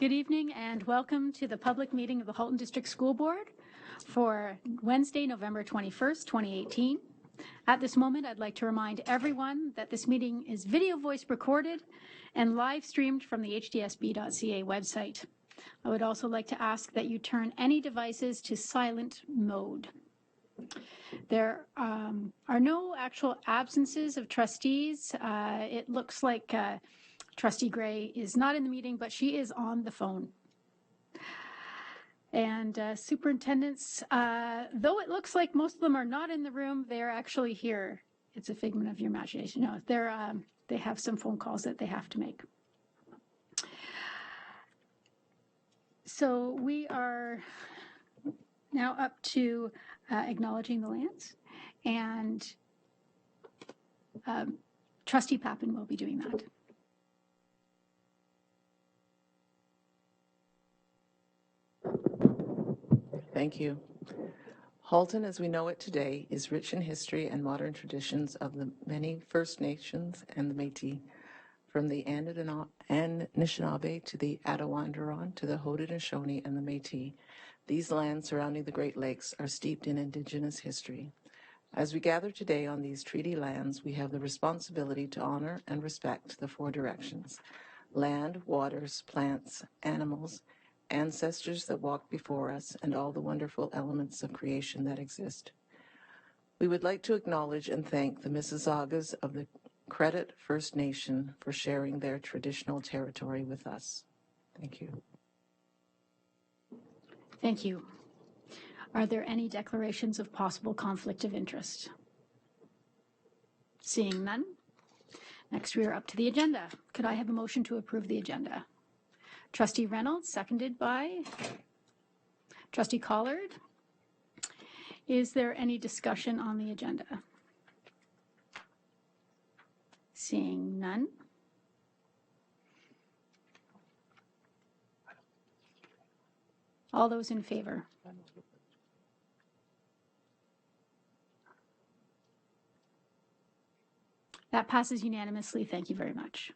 Good evening and welcome to the public meeting of the Halton District School Board for Wednesday, November 21st, 2018. At this moment, I'd like to remind everyone that this meeting is video voice recorded and live streamed from the hdsb.ca website. I would also like to ask that you turn any devices to silent mode. There are no actual absences of trustees. It looks like Trustee Gray is not in the meeting, but she is on the phone. And superintendents, though it looks like most of them are not in the room, they're actually here. It's a figment of your imagination. No, they have some phone calls that they have to make. So we are now up to acknowledging the lands, and Trustee Pappen will be doing that. Thank you. Halton, as we know it today, is rich in history and modern traditions of the many First Nations and the Métis, from the Anishinaabe to the Attawandaron to the Haudenosaunee and the Métis. These lands surrounding the Great Lakes are steeped in Indigenous history. As we gather today on these treaty lands, we have the responsibility to honor and respect the four directions: land, waters, plants, animals, ancestors that walked before us, and all the wonderful elements of creation that exist. We would like to acknowledge and thank the Mississaugas of the Credit First Nation for sharing their traditional territory with us. Thank you. Thank you. Are there any declarations of possible conflict of interest? Seeing none. Next, we are up to the agenda. Could I have a motion to approve the agenda? Trustee Reynolds, seconded by Trustee Collard. Is there any discussion on the agenda? Seeing none. All those in favor? That passes unanimously. Thank you very much.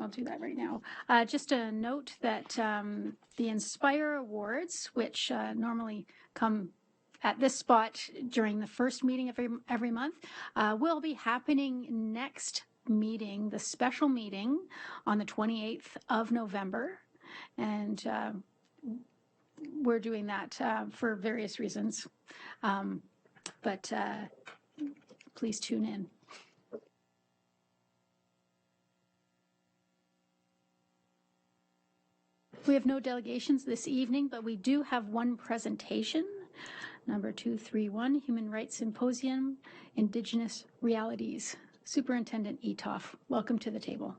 I'll do that right now. Just a note that the Inspire Awards, which normally come at this spot during the first meeting of every month, will be happening next meeting, the special meeting on the 28th of November. And we're doing that for various reasons. But please tune in. We have no delegations this evening, but we do have one presentation, number 231, Human Rights Symposium, Indigenous Realities. Superintendent Etoff, welcome to the table.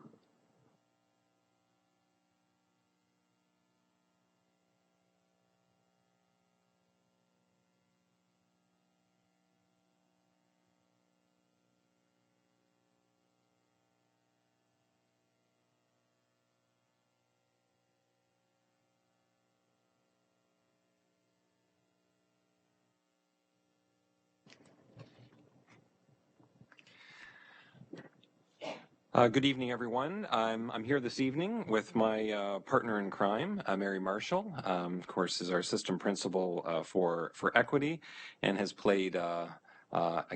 Good evening, everyone. I'm here this evening with my partner in crime, Mary Marshall. Of course, is our assistant principal for equity, and has played a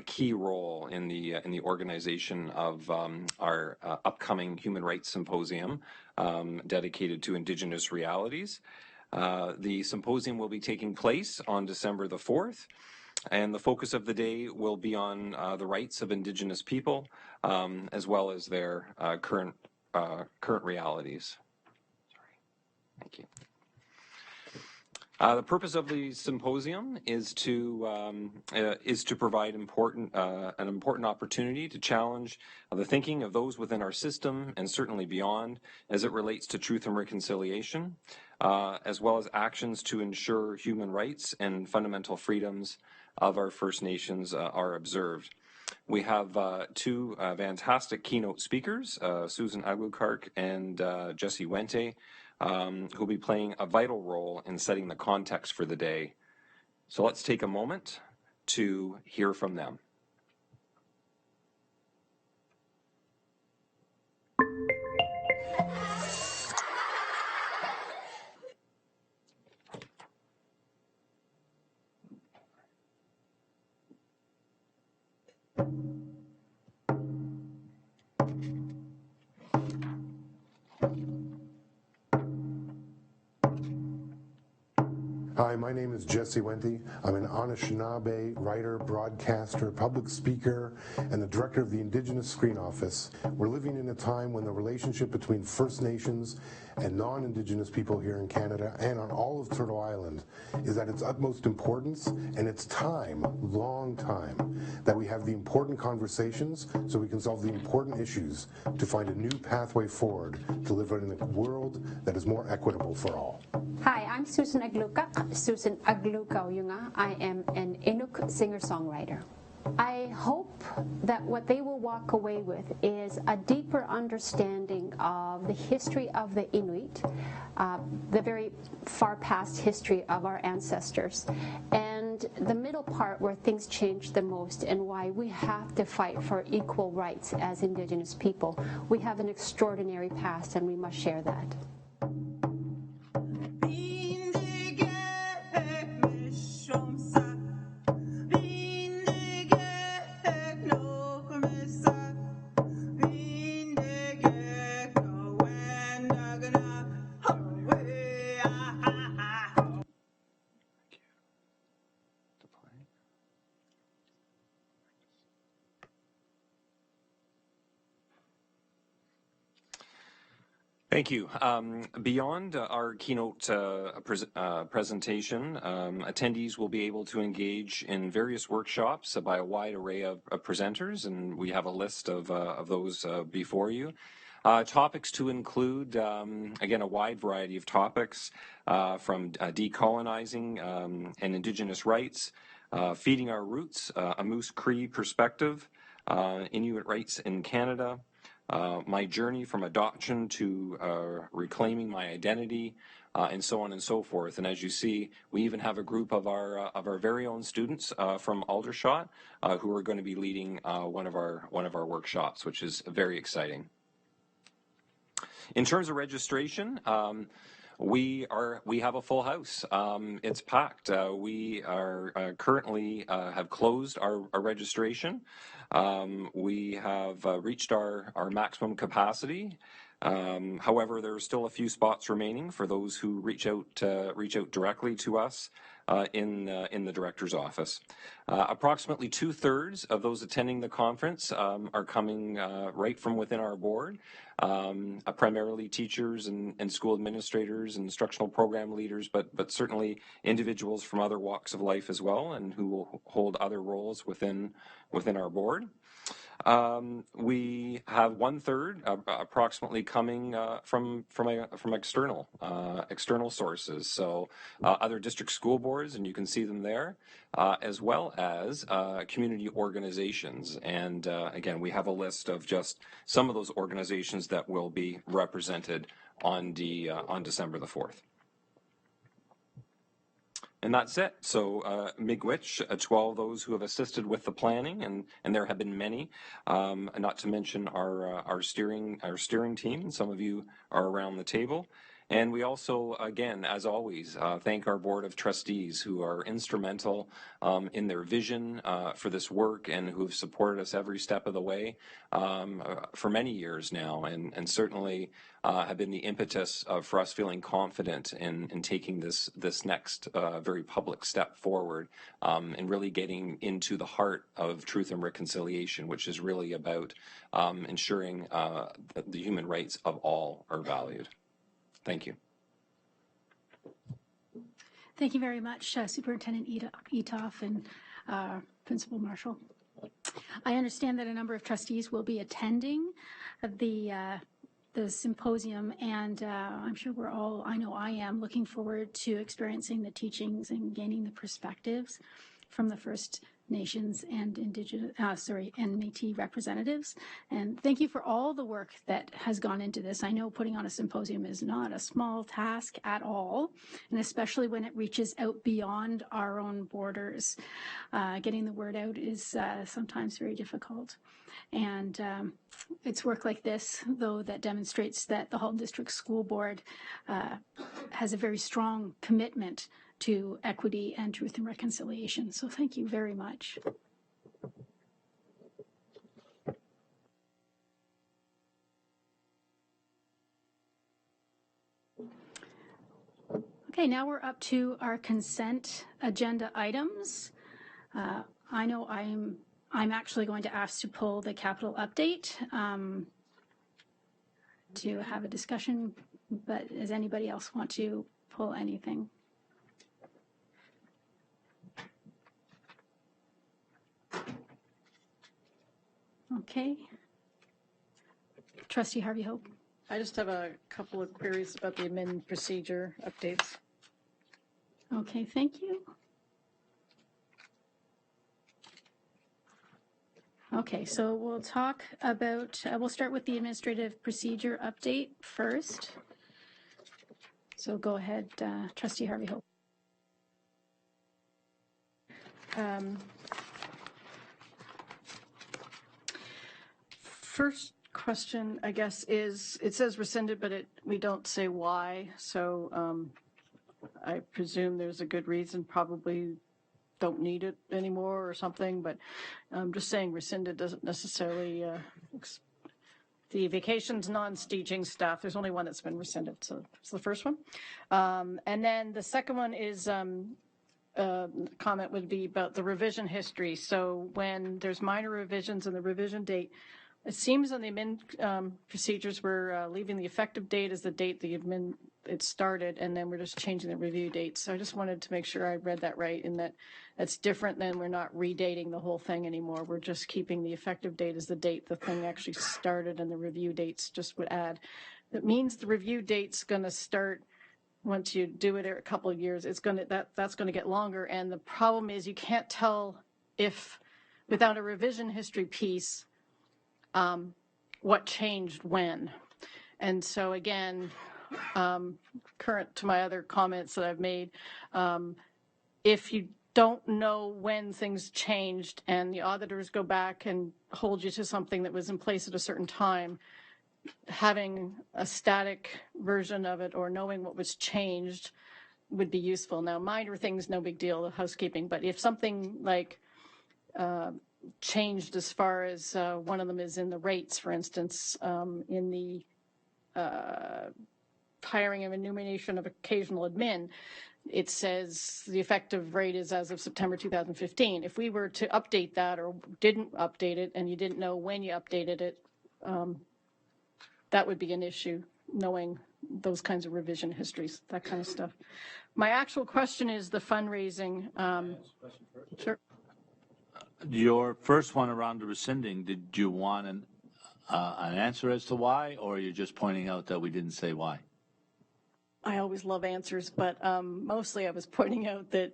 key role in the organization of our upcoming Human Rights Symposium dedicated to Indigenous realities. The symposium will be taking place on December the 4th. And the focus of the day will be on the rights of Indigenous people, as well as their current realities. Sorry. Thank you. The purpose of the symposium is to provide an important opportunity to challenge the thinking of those within our system and certainly beyond, as it relates to truth and reconciliation, as well as actions to ensure human rights and fundamental freedoms of our First Nations are observed. We have two fantastic keynote speakers, Susan Agukark and Jesse Wente, who will be playing a vital role in setting the context for the day. So let's take a moment to hear from them. Hi, my name is Jesse Wente. I'm an Anishinaabe writer, broadcaster, public speaker, and the director of the Indigenous Screen Office. We're living in a time when the relationship between First Nations and non-Indigenous people here in Canada and on all of Turtle Island is at its utmost importance, and it's time, long time, that we have the important conversations so we can solve the important issues to find a new pathway forward to live in a world that is more equitable for all. Hi, I'm Susan Agluka. Susan Agluka-Yunga. I am an Inuk singer-songwriter. I hope that what they will walk away with is a deeper understanding of the history of the Inuit, the very far past history of our ancestors, and the middle part where things change the most and why we have to fight for equal rights as Indigenous people. We have an extraordinary past and we must share that. Thank you. Beyond our keynote presentation, attendees will be able to engage in various workshops by a wide array of presenters, and we have a list of those before you. Topics to include, again, a wide variety of topics from decolonizing and Indigenous rights, feeding our roots, a Moose Cree perspective, Inuit rights in Canada, my journey from adoption to reclaiming my identity, and so on and so forth. And as you see, we even have a group of our very own students from Aldershot who are going to be leading one of our workshops, which is very exciting. In terms of registration, we have a full house. It's packed. We are currently have closed our registration. We have reached our maximum capacity. However, there are still a few spots remaining for those who reach out directly to us in the director's office. Approximately 2/3 of those attending the conference are coming right from within our board, primarily teachers and school administrators and instructional program leaders, but certainly individuals from other walks of life as well, and who will hold other roles within our board. We have 1/3 approximately coming from external sources, so other district school boards, and you can see them there, as well as community organizations. And again, we have a list of just some of those organizations that will be represented on December the 4th. And that's it. So miigwech to all those who have assisted with the planning, and there have been many, not to mention our steering team. Some of you are around the table. And we also, again, as always, thank our Board of Trustees who are instrumental in their vision for this work and who have supported us every step of the way for many years now, and certainly have been the impetus for us feeling confident in taking this next very public step forward and really getting into the heart of truth and reconciliation, which is really about ensuring that the human rights of all are valued. Thank you. Thank you very much, Superintendent Etoff and Principal Marshall. I understand that a number of trustees will be attending the symposium, and I'm sure we're all, I know I am, looking forward to experiencing the teachings and gaining the perspectives from the First Nations and and Métis representatives. And thank you for all the work that has gone into this. I know putting on a symposium is not a small task at all, and especially when it reaches out beyond our own borders. Getting the word out is sometimes very difficult. And it's work like this, though, that demonstrates that the Halton District School Board has a very strong commitment to equity and truth and reconciliation. So thank you very much. Okay, now we're up to our consent agenda items. I know I'm actually going to ask to pull the capital update to have a discussion, but does anybody else want to pull anything? Okay. Trustee Harvey Hope. I just have a couple of queries about the amendment procedure updates. Okay, thank you. Okay, so we'll talk about, we'll start with the administrative procedure update first. So go ahead, Trustee Harvey Hope. First question, I guess, is it says rescinded, but we don't say why. So I presume there's a good reason, probably don't need it anymore or something, but I'm just saying rescinded doesn't necessarily, the vacations, non-teaching staff, there's only one that's been rescinded. So that's the first one. And then the second one is, comment would be about the revision history. So when there's minor revisions and the revision date, it seems on the amend procedures we're leaving the effective date as the date it started, and then we're just changing the review date. So I just wanted to make sure I read that right, in that that's different than we're not redating the whole thing anymore. We're just keeping the effective date as the date the thing actually started, and the review dates just would add. That means the review date's going to start once you do it a couple of years. It's going to that's going to get longer, and the problem is you can't tell if without a revision history piece what changed when. And so again, current to my other comments that I've made, if you don't know when things changed and the auditors go back and hold you to something that was in place at a certain time, having a static version of it or knowing what was changed would be useful. Now, minor things, no big deal, housekeeping, but if something like changed as far as one of them is in the rates, for instance, in the hiring and illumination of occasional admin, it says the effective rate is as of September 2015. If we were to update that or didn't update it and you didn't know when you updated it, that would be an issue, knowing those kinds of revision histories, that kind of stuff. My actual question is the fundraising. Sure. Your first one around the rescinding, did you want an answer as to why, or are you just pointing out that we didn't say why? I always love answers, but mostly I was pointing out that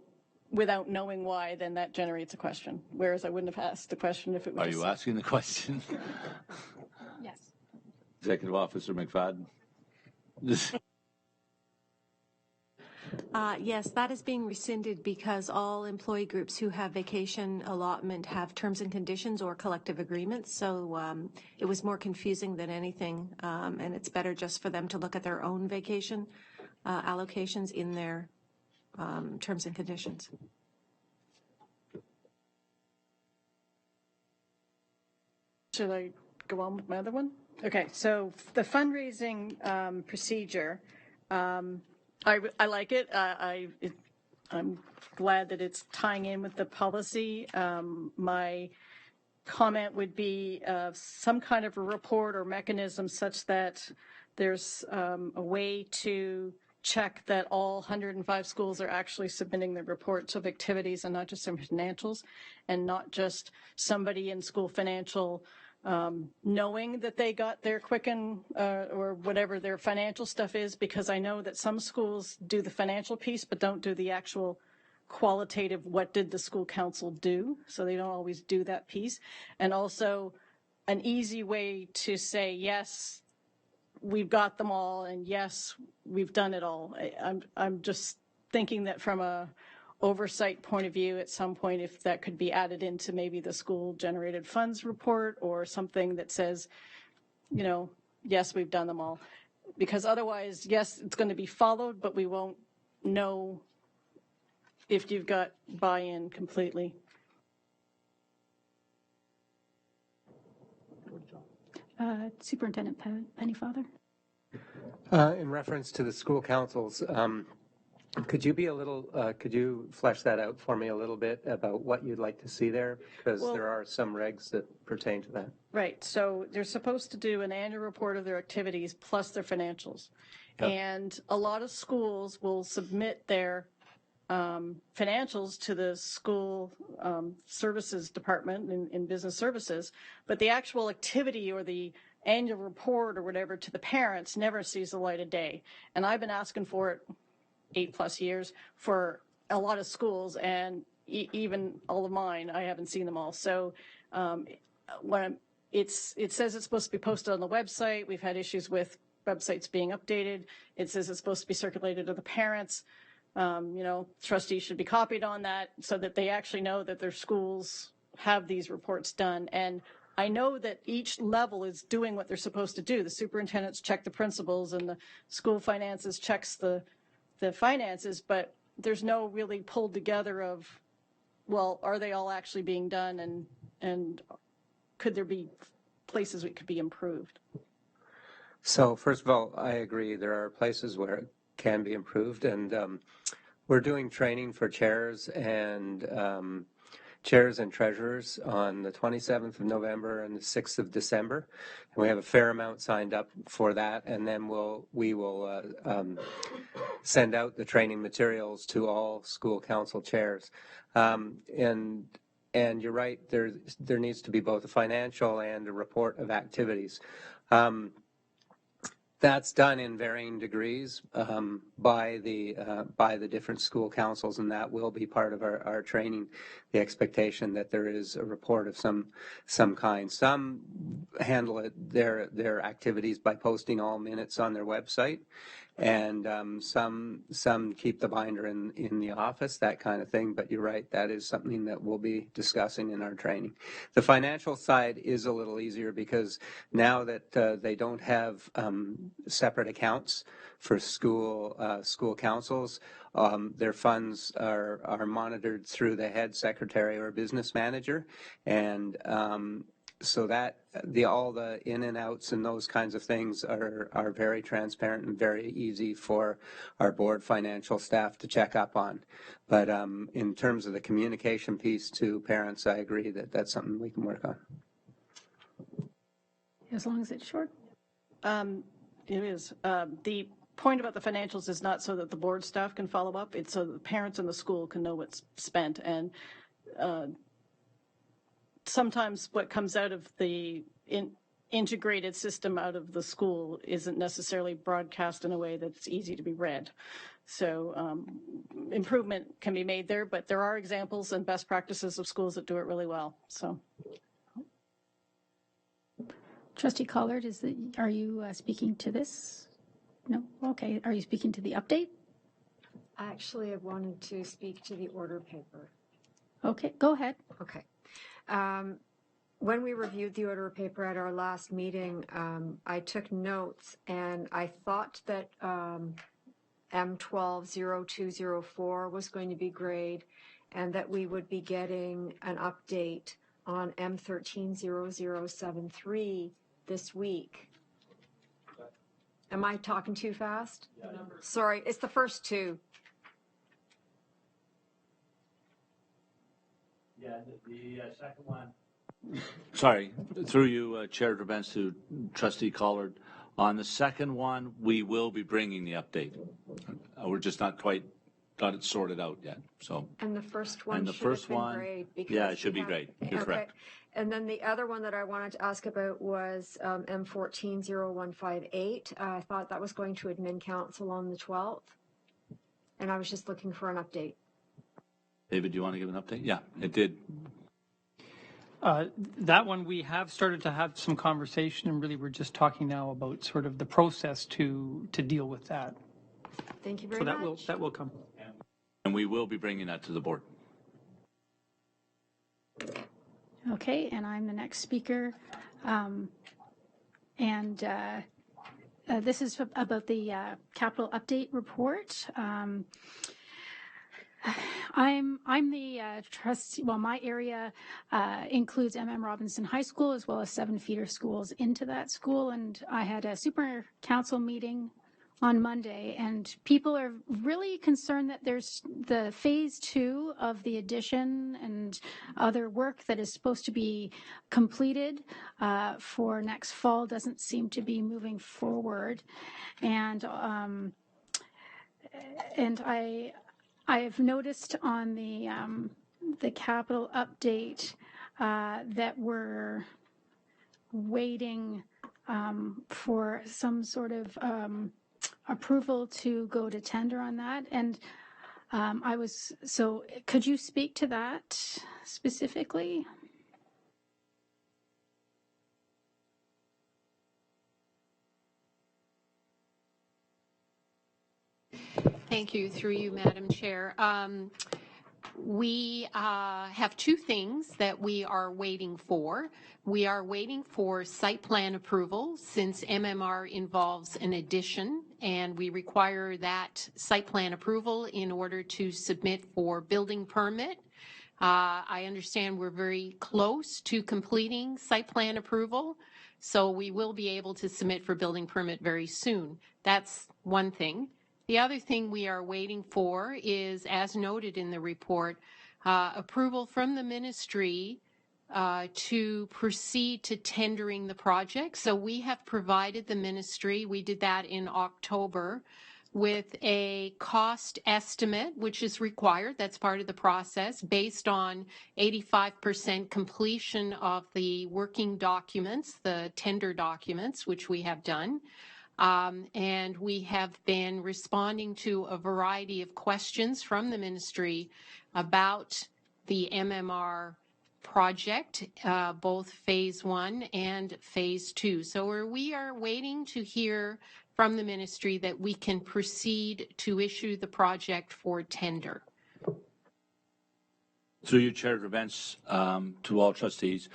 without knowing why, then that generates a question, whereas I wouldn't have asked the question if it was. Are you asking the question? Yes. Executive Officer McFadden. Yes, that is being rescinded because all employee groups who have vacation allotment have terms and conditions or collective agreements. So it was more confusing than anything, and it's better just for them to look at their own vacation allocations in their terms and conditions. Should I go on with my other one? Okay, so the fundraising procedure, I like it. I'm glad that it's tying in with the policy. My comment would be some kind of a report or mechanism such that there's a way to check that all 105 schools are actually submitting their reports of activities and not just their financials, and not just somebody in school financial knowing that they got their Quicken or whatever their financial stuff is, because I know that some schools do the financial piece but don't do the actual qualitative, what did the school council do? So they don't always do that piece. And also an easy way to say, yes, we've got them all, and yes, we've done it all. I'm just thinking that from a oversight point of view, at some point, if that could be added into maybe the school generated funds report or something that says, you know, yes, we've done them all. Because otherwise, yes, it's going to be followed, but we won't know if you've got buy-in completely. Superintendent Pennyfather. In reference to the school councils, could you flesh that out for me a little bit about what you'd like to see there? Because there are some regs that pertain to that. Right. So they're supposed to do an annual report of their activities plus their financials. Yep. And a lot of schools will submit their financials to the school services department in business services, but the actual activity or the annual report or whatever to the parents never sees the light of day. And I've been asking for it 8+ years for a lot of schools, and even all of mine, I haven't seen them all. So when it says it's supposed to be posted on the website, we've had issues with websites being updated. It says it's supposed to be circulated to the parents. You know, trustees should be copied on that so that they actually know that their schools have these reports done. And I know that each level is doing what they're supposed to do. The superintendents check the principals, and the school finances checks the finances, but there's no really pulled together of, well, are they all actually being done, and could there be places it could be improved? So first of all, I agree. There are places where it can be improved, and we're doing training for chairs and treasurers on the 27th of November and the 6th of December. And we have a fair amount signed up for that, and then we will send out the training materials to all school council chairs. And you're right, there needs to be both a financial and a report of activities. That's done in varying degrees by the different school councils, and that will be part of our training. The expectation that there is a report of some kind. Some handle their activities by posting all minutes on their website, and some keep the binder in the office, that kind of thing. But you're right, that is something that we'll be discussing in our training. The financial side is a little easier because now that they don't have separate accounts for school councils, their funds are monitored through the head secretary or business manager, and so that all the in and outs and those kinds of things are very transparent and very easy for our board financial staff to check up on. But in terms of the communication piece to parents, I agree that that's something we can work on. As long as it's short. It is. The point about the financials is not so that the board staff can follow up. It's so that the parents in the school can know what's spent. And sometimes what comes out of the integrated system out of the school isn't necessarily broadcast in a way that's easy to be read. So improvement can be made there, but there are examples and best practices of schools that do it really well. So, Trustee Collard, are you speaking to this? No? Okay. Are you speaking to the update? Actually, I wanted to speak to the order paper. Okay, go ahead. Okay. When we reviewed the order paper at our last meeting, I took notes, and I thought that M120204 was going to be grayed, and that we would be getting an update on M130073 this week. Am I talking too fast? Yeah. Sorry, it's the first two. Yeah, the second one. Sorry, through you, Chair Drabens, to Trustee Collard. On the second one, we will be bringing the update. We're just not quite got it sorted out yet. So. And the first one should have been great. Yeah, it should be great. You're correct. And then the other one that I wanted to ask about was M140158. I thought that was going to admin council on the 12th, and I was just looking for an update. David, do you want to give an update? Yeah, it did. That one, we have started to have some conversation, and really we're just talking now about sort of the process to deal with that. Thank you very So much. that will come. And we will be bringing that to the board. Okay, and I'm the next speaker. This is about the capital update report. I'm the trustee. Well, my area includes Robinson High School as well as 7 feeder schools into that school. And I had a super council meeting on Monday, and people are really concerned that there's the phase 2 of the addition and other work that is supposed to be completed for next fall doesn't seem to be moving forward. And I have noticed on the capital update that we're waiting for some sort of approval to go to tender on that. And so could you speak to that specifically? Thank you, through you, Madam Chair. We have 2 things that we are waiting for. We are waiting for site plan approval since MMR involves an addition, and we require that site plan approval in order to submit for building permit. I understand we're very close to completing site plan approval, so we will be able to submit for building permit very soon. That's one thing. The other thing we are waiting for is, as noted in the report, approval from the ministry to proceed to tendering the project. So we have provided the ministry, we did that in October, with a cost estimate, which is required, that's part of the process, based on 85% completion of the working documents, the tender documents, which we have done. And we have been responding to a variety of questions from the ministry about the MMR project, both phase 1 and phase 2. So we are waiting to hear from the ministry that we can proceed to issue the project for tender. Through your chair of events, to all trustees,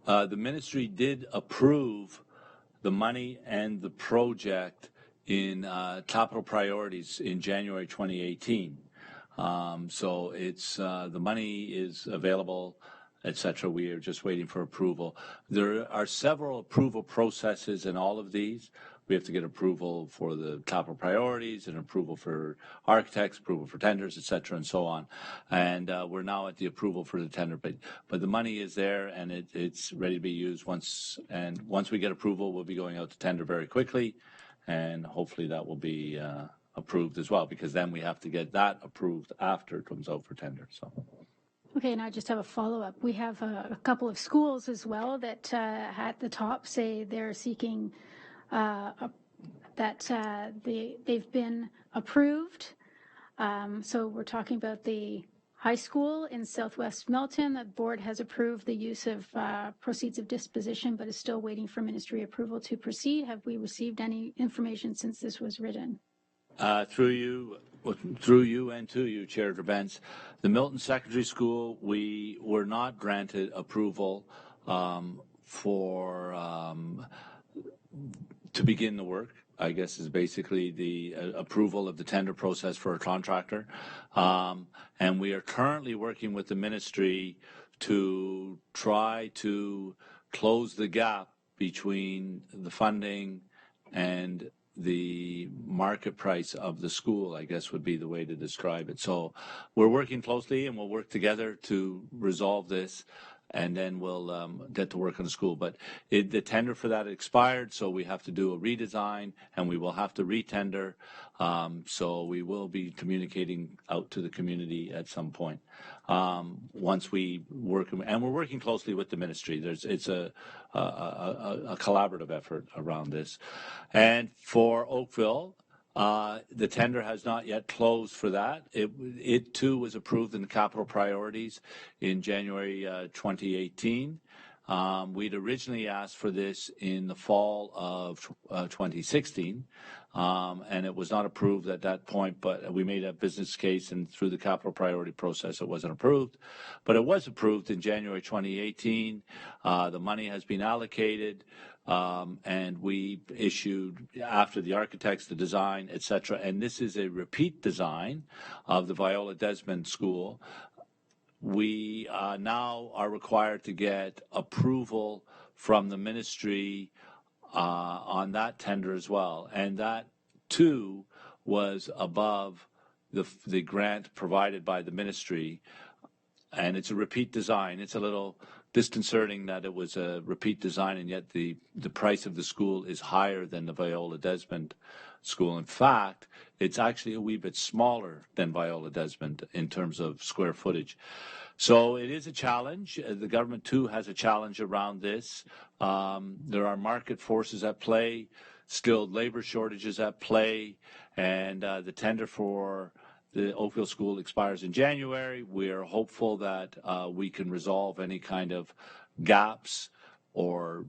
the ministry did approve the money and the project in capital priorities in January 2018. So it's the money is available, etc. We are just waiting for approval. There are several approval processes in all of these. We have to get approval for the capital priorities and approval for architects, approval for tenders, etc., and so on. And we're now at the approval for the tender, but the money is there and it's ready to be used. Once we get approval, we'll be going out to tender very quickly, and hopefully that will be approved as well, because then we have to get that approved after it comes out for tender. So. Okay, and I just have a follow-up. We have a couple of schools as well that at the top say they're seeking that they've been approved. So we're talking about the high school in Southwest Milton. The board has approved the use of proceeds of disposition, but is still waiting for ministry approval to proceed. Have we received any information since this was written? Through you and to you, Chair of Events, the Milton Secondary School, we were not granted approval to begin the work, I guess, is basically the approval of the tender process for a contractor. And we are currently working with the ministry to try to close the gap between the funding and the market price of the school, I guess would be the way to describe it. So we're working closely and we'll work together to resolve this, and then we'll get to work on the school. But the tender for that expired, so we have to do a redesign, and we will have to retender. So we will be communicating out to the community at some point once we work, and we're working closely with the ministry. It's a collaborative effort around this. And for Oakville, The tender has not yet closed for that. It too was approved in the capital priorities in January 2018. We'd originally asked for this in the fall of 2016, and it was not approved at that point, but we made a business case, and through the capital priority process, it wasn't approved. But it was approved in January 2018. The money has been allocated. And we issued, after the architects, the design, etc. And this is a repeat design of the Viola Desmond School. We now are required to get approval from the ministry on that tender as well. And that, too, was above the grant provided by the ministry. And it's a repeat design. It's a little disconcerting that it was a repeat design, and yet the price of the school is higher than the Viola Desmond School. In fact, it's actually a wee bit smaller than Viola Desmond in terms of square footage. So it is a challenge. The government, too, has a challenge around this. There are market forces at play, skilled labor shortages at play, and the tender for the Oakville School expires in January. We are hopeful that we can resolve any kind of gaps or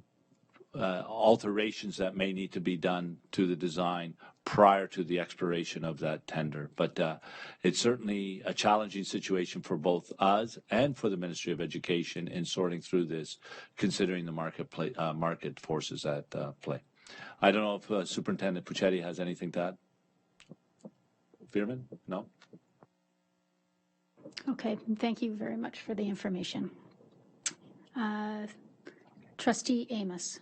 alterations that may need to be done to the design prior to the expiration of that tender. But it's certainly a challenging situation for both us and for the Ministry of Education in sorting through this, considering the market forces at play. I don't know if Superintendent Puccetti has anything to add. Veerman? No? Okay, thank you very much for the information. Trustee Amos.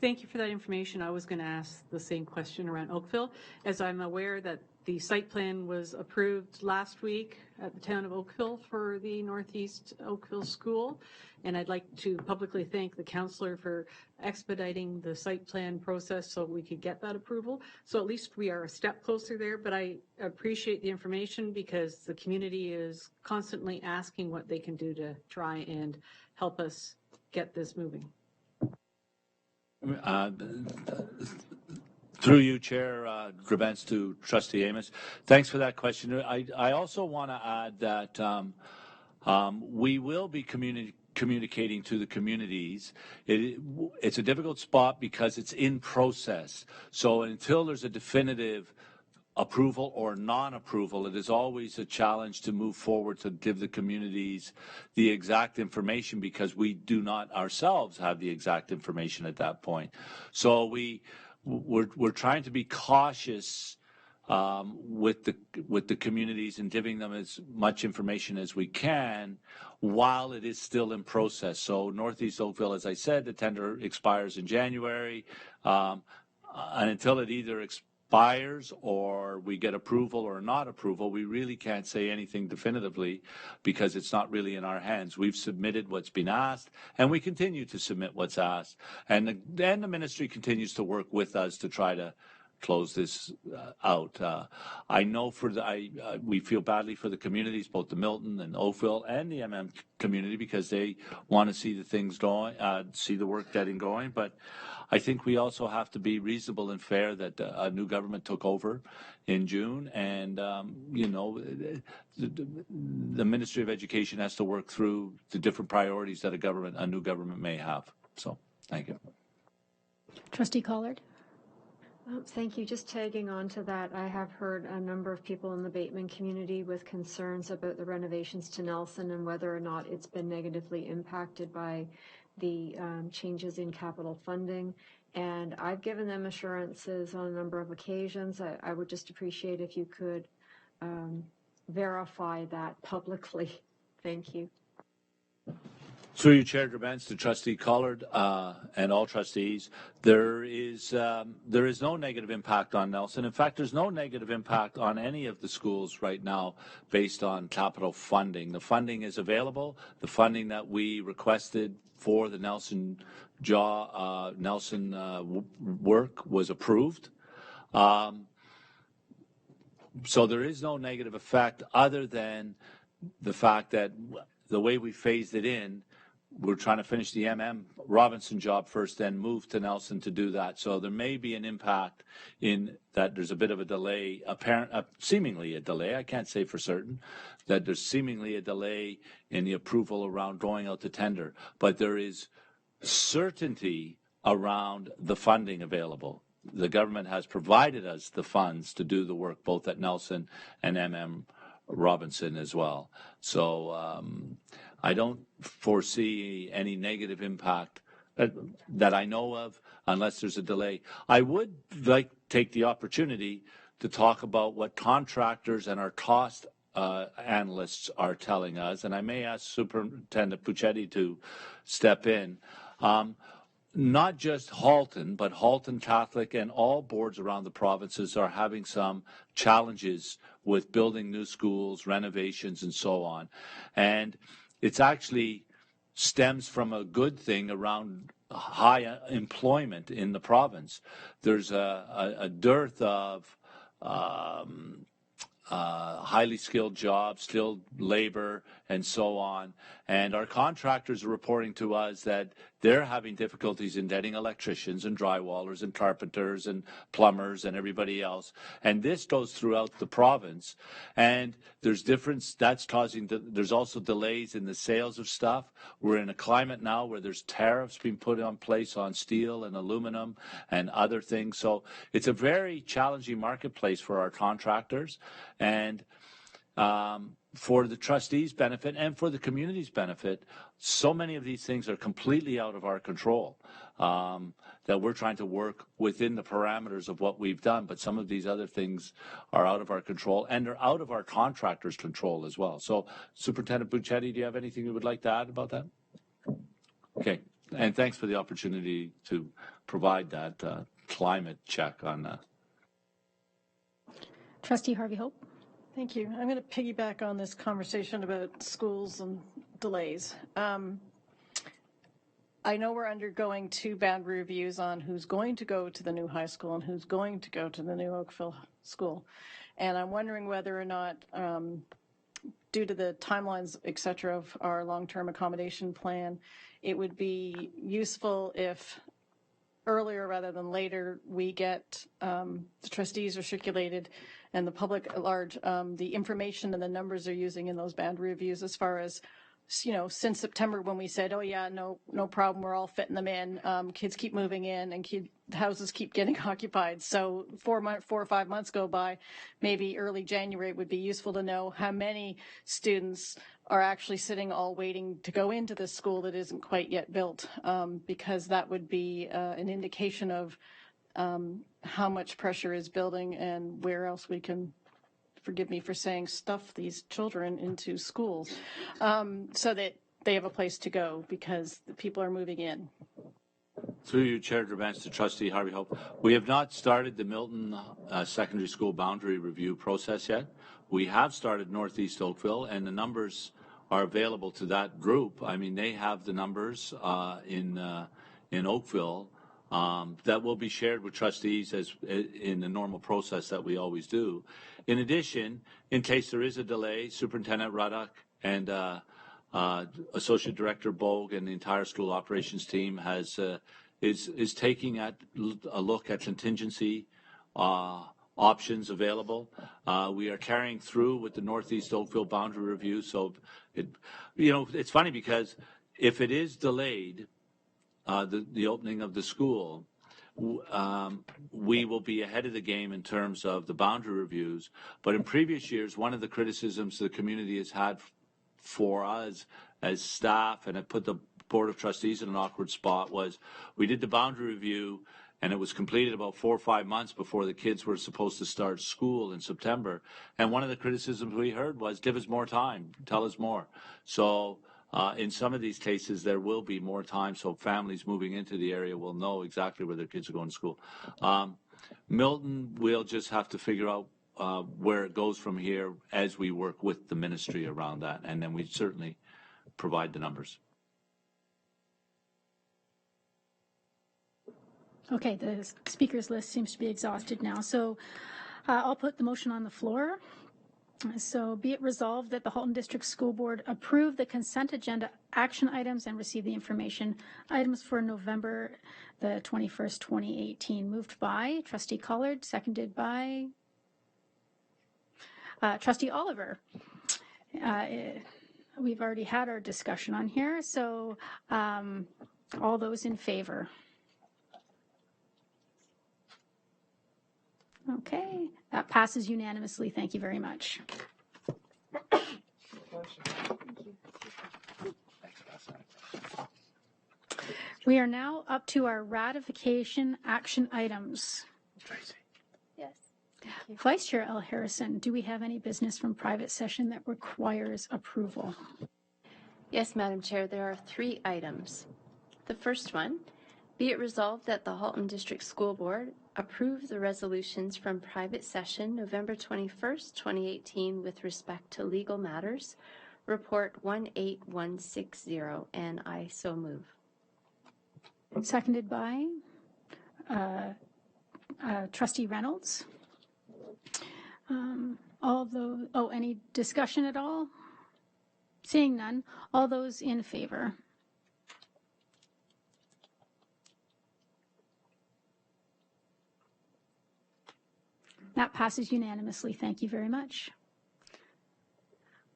Thank you for that information. I was going to ask the same question around Oakville, as I'm aware that the site plan was approved last week at the town of Oakville for the Northeast Oakville School. And I'd like to publicly thank the councillor for expediting the site plan process so we could get that approval. So at least we are a step closer there, but I appreciate the information because the community is constantly asking what they can do to try and help us get this moving. Through you, Chair Grabens, to Trustee Amos. Thanks for that question. I also want to add that we will be communicating to the communities. It's a difficult spot because it's in process. So until there's a definitive approval or non-approval, it is always a challenge to move forward to give the communities the exact information because we do not ourselves have the exact information at that point. So we're trying to be cautious with the communities and giving them as much information as we can while it is still in process. So Northeast Oakville, as I said, the tender expires in January, and until it either expires or we get approval or not approval, we really can't say anything definitively because it's not really in our hands. We've submitted what's been asked, and we continue to submit what's asked. And then the ministry continues to work with us to try to close this out. I know we feel badly for the communities, both the Milton and Oakville and the MM community, because they want to see the things going, see the work getting going. But I think we also have to be reasonable and fair that a new government took over in June, and the Ministry of Education has to work through the different priorities that a new government may have. So, thank you. Trustee Collard. Thank you. Just tagging on to that, I have heard a number of people in the Bateman community with concerns about the renovations to Nelson and whether or not it's been negatively impacted by the changes in capital funding. And I've given them assurances on a number of occasions. I would just appreciate if you could verify that publicly. Thank you. Through you, Chair Grabens, to Trustee Collard and all trustees, there is no negative impact on Nelson. In fact, there's no negative impact on any of the schools right now based on capital funding. The funding is available. The funding that we requested for the Nelson work was approved. So there is no negative effect other than the fact that the way we phased it in, we're trying to finish the Robinson job first, then move to Nelson to do that. So there may be an impact in that there's a bit of a delay, seemingly a delay. I can't say for certain that there's seemingly a delay in the approval around going out to tender, but there is certainty around the funding available. The government has provided us the funds to do the work both at Nelson and Robinson as well. So I don't foresee any negative impact that I know of unless there's a delay. I would like to take the opportunity to talk about what contractors and our cost analysts are telling us, and I may ask Superintendent Puccetti to step in. Not just Halton, but Halton Catholic and all boards around the provinces are having some challenges with building new schools, renovations, and so on. And it's actually stems from a good thing around high employment in the province. There's a dearth of highly skilled jobs, skilled labor, and so on. And our contractors are reporting to us that they're having difficulties in getting electricians and drywallers and carpenters and plumbers and everybody else. And this goes throughout the province. And there's that's causing, there's also delays in the sales of stuff. We're in a climate now where there's tariffs being put in place on steel and aluminum and other things. So it's a very challenging marketplace for our contractors. And for the trustees' benefit and for the community's benefit, so many of these things are completely out of our control, that we're trying to work within the parameters of what we've done. But some of these other things are out of our control, and they're out of our contractors' control as well. So, Superintendent Puccetti, do you have anything you would like to add about that? Okay, and thanks for the opportunity to provide that climate check on that. Trustee Harvey Hope. Thank you. I'm going to piggyback on this conversation about schools and delays. I know we're undergoing 2 boundary reviews on who's going to go to the new high school and who's going to go to the new Oakville school. And I'm wondering whether or not, due to the timelines, et cetera, of our long-term accommodation plan, it would be useful if earlier rather than later we get the trustees are circulated and the public at large, the information and the numbers they're using in those boundary reviews as far as, you know, since September when we said, oh yeah, no problem, we're all fitting them in, kids keep moving in and houses keep getting occupied. So 4 or 5 months go by, maybe early January it would be useful to know how many students are actually sitting all waiting to go into this school that isn't quite yet built, because that would be an indication of how much pressure is building and where else we can, forgive me for saying, stuff these children into schools, so that they have a place to go because the people are moving in. Through you, Chair Drabantz, to Trustee Harvey Hope. We have not started the Milton Secondary School boundary review process yet. We have started Northeast Oakville, and the numbers are available to that group. I mean, they have the numbers in Oakville that will be shared with trustees as in the normal process that we always do. In addition, in case there is a delay, Superintendent Ruddock and Associate Director Bogue and the entire school operations team is taking a look at contingency options available. We are carrying through with the Northeast Oakville boundary review. So, it's funny because if it is delayed, the opening of the school, we will be ahead of the game in terms of the boundary reviews. But in previous years, one of the criticisms the community has had for us as staff, and it put the Board of Trustees in an awkward spot, was we did the boundary review and it was completed about 4 or 5 months before the kids were supposed to start school in September. And one of the criticisms we heard was, give us more time, tell us more. So in some of these cases, there will be more time, so families moving into the area will know exactly where their kids are going to school. Milton, we'll just have to figure out where it goes from here as we work with the ministry around that, and then we certainly provide the numbers. Okay, the speakers list seems to be exhausted now, so I'll put the motion on the floor. So be it resolved that the Halton District School Board approve the consent agenda action items and receive the information items for November the 21st, 2018. Moved by Trustee Collard, seconded by Trustee Oliver. We've already had our discussion on here, so all those in favor? Okay, that passes unanimously. Thank you very much. We are now up to our ratification action items. Yes. Vice Chair L. Harrison, do we have any business from private session that requires approval? Yes, Madam Chair, there are 3 items. The first one, be it resolved that the Halton District School Board approve the resolutions from private session November 21st, 2018 with respect to legal matters, report 18160, and I so move. Seconded by Trustee Reynolds. All of those, any discussion at all? Seeing none, all those in favor? That passes unanimously. Thank you very much.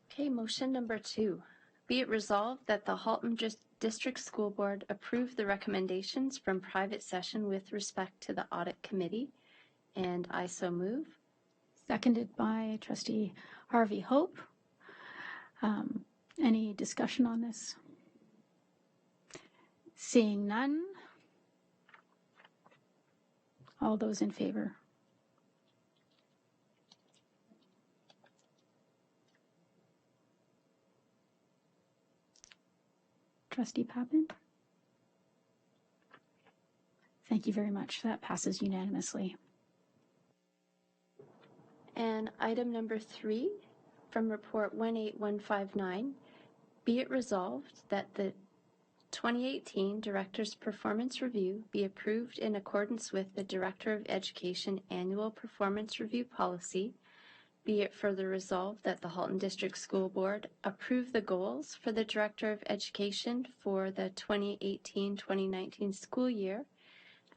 Okay, motion number 2. Be it resolved that the Halton District School Board approve the recommendations from private session with respect to the Audit Committee, and I so move. Seconded by Trustee Harvey Hope. Any discussion on this? Seeing none, all those in favor? Trustee Papin? Thank you very much. That passes unanimously. And item number 3 from report 18159, be it resolved that the 2018 Director's Performance Review be approved in accordance with the Director of Education Annual Performance Review Policy. Be it further resolved that the Halton District School Board approve the goals for the Director of Education for the 2018-2019 school year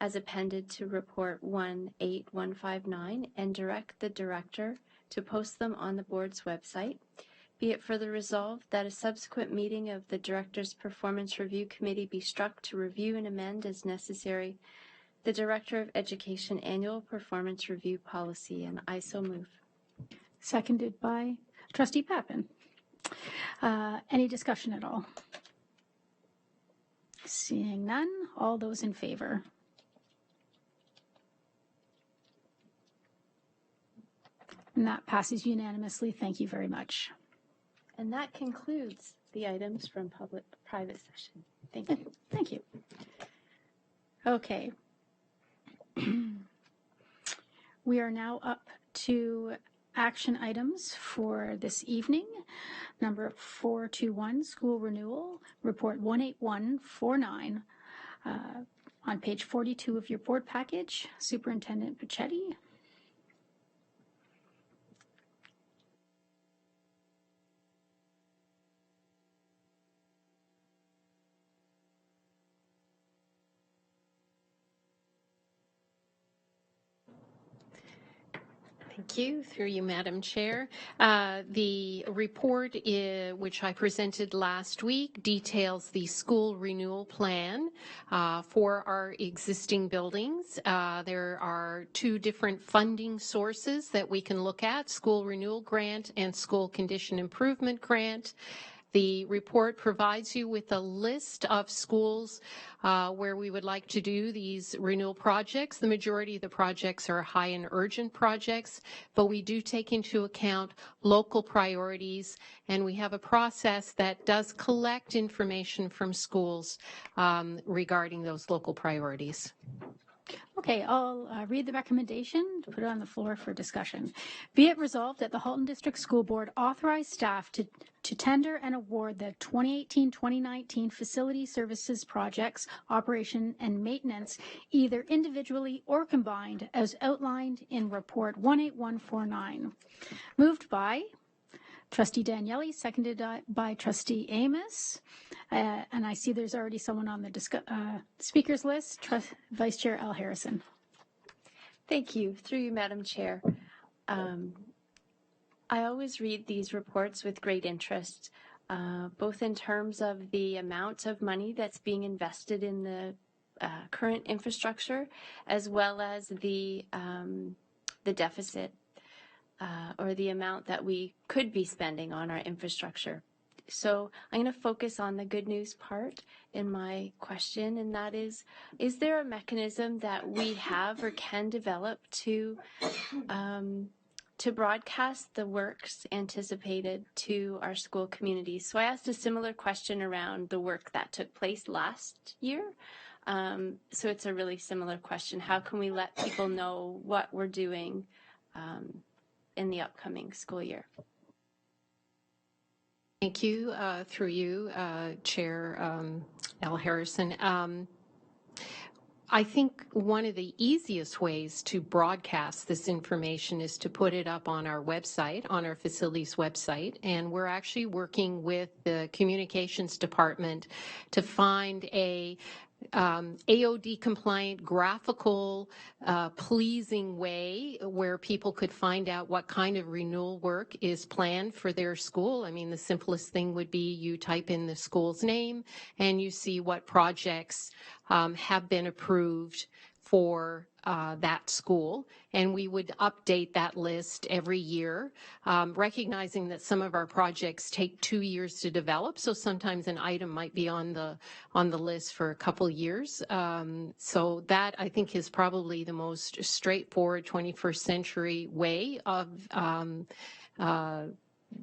as appended to report 18159 and direct the Director to post them on the Board's website. Be it further resolved that a subsequent meeting of the Director's Performance Review Committee be struck to review and amend as necessary the Director of Education Annual Performance Review Policy, and I so move. Seconded by Trustee Papin. Any discussion at all? Seeing none, all those in favor? And that passes unanimously. Thank you very much. And that concludes the items from private session. Thank you. Thank you. Okay. We are now up to action items for this evening. Number 421, School Renewal, Report 18149. On page 42 of your board package, Superintendent Pichetti. Thank you. Through you, Madam Chair. The report, which I presented last week, details the school renewal plan for our existing buildings. There are 2 different funding sources that we can look at, School Renewal Grant and School Condition Improvement Grant. The report provides you with a list of schools where we would like to do these renewal projects. The majority of the projects are high and urgent projects, but we do take into account local priorities, and we have a process that does collect information from schools regarding those local priorities. Okay, I'll read the recommendation, put it on the floor for discussion. Be it resolved that the Halton District School Board authorize staff to tender and award the 2018-2019 facility services projects, operation and maintenance, either individually or combined, as outlined in Report 18149. Moved by Trustee Daniele, seconded by Trustee Amos. And I see there's already someone on the speakers list, Vice Chair Al Harrison. Thank you. Through you, Madam Chair. I always read these reports with great interest, both in terms of the amount of money that's being invested in the current infrastructure, as well as the deficit. Or the amount that we could be spending on our infrastructure. So I'm going to focus on the good news part in my question, and that is there a mechanism that we have or can develop to broadcast the works anticipated to our school communities? So I asked a similar question around the work that took place last year. So it's a really similar question. How can we let people know what we're doing in the upcoming school year? Thank you. Through you, Chair Al Harrison. I think one of the easiest ways to broadcast this information is to put it up on our website, on our facilities website. And we're actually working with the communications department to find a AOD compliant, graphical, pleasing way where people could find out what kind of renewal work is planned for their school. I mean, the simplest thing would be you type in the school's name and you see what projects have been approved for that school, and we would update that list every year, recognizing that some of our projects take 2 years to develop, so sometimes an item might be on the list for a couple years. So that, I think, is probably the most straightforward 21st century way of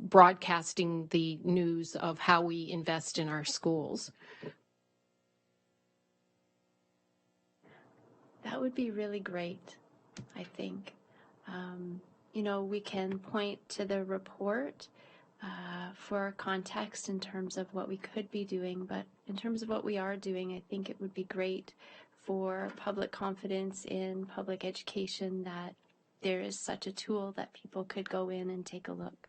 broadcasting the news of how we invest in our schools. That would be really great, I think. You know, we can point to the report for context in terms of what we could be doing, but in terms of what we are doing, I think it would be great for public confidence in public education that there is such a tool that people could go in and take a look.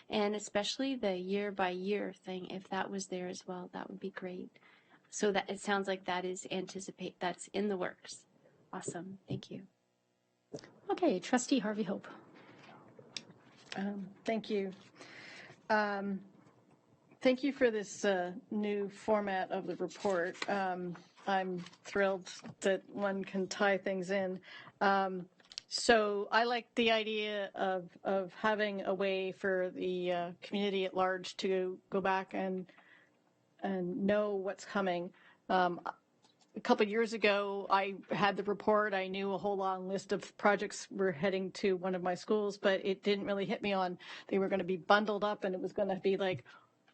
And especially the year-by-year thing, if that was there as well, that would be great. So that it sounds like that is that's in the works. Awesome. Thank you. Okay, Trustee Harvey Hope. Thank you. Thank you for this new format of the report. I'm thrilled that one can tie things in. So I like the idea of having a way for the community at large to go back and know what's coming. A couple of years ago, I had the report. I knew a whole long list of projects were heading to one of my schools, but it didn't really hit me on they were going to be bundled up, and it was going to be like,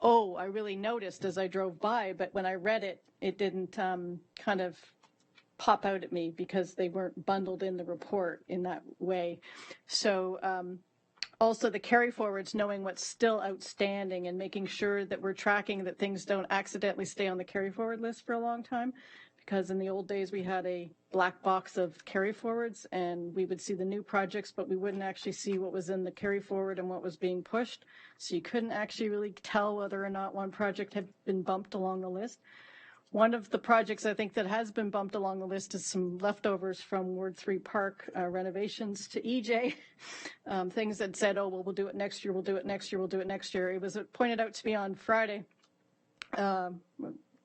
oh, I really noticed as I drove by. But when I read it, it didn't kind of pop out at me because they weren't bundled in the report in that way. So also the carry forwards, knowing what's still outstanding and making sure that we're tracking that things don't accidentally stay on the carry forward list for a long time. Because in the old days, we had a black box of carry forwards and we would see the new projects, but we wouldn't actually see what was in the carry forward and what was being pushed. So you couldn't actually really tell whether or not one project had been bumped along the list. One of the projects I think that has been bumped along the list is some leftovers from Ward 3 Park renovations to EJ. Things that said, oh, well, we'll do it next year, we'll do it next year, we'll do it next year. It was pointed out to me on Friday,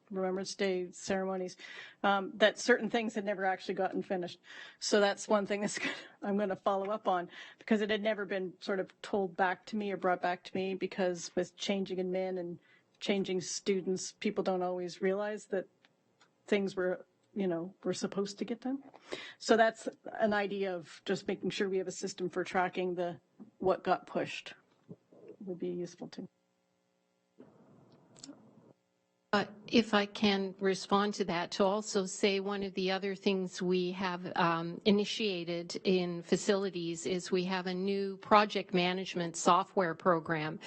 Remembrance Day ceremonies, that certain things had never actually gotten finished. So that's one thing I'm going to follow up on, because it had never been sort of told back to me or brought back to me, because with changing admin and changing students, people don't always realize that things were supposed to get done. So that's an idea of just making sure we have a system for tracking what got pushed would be useful too. If I can respond to that, to also say one of the other things we have initiated in facilities is we have a new project management software program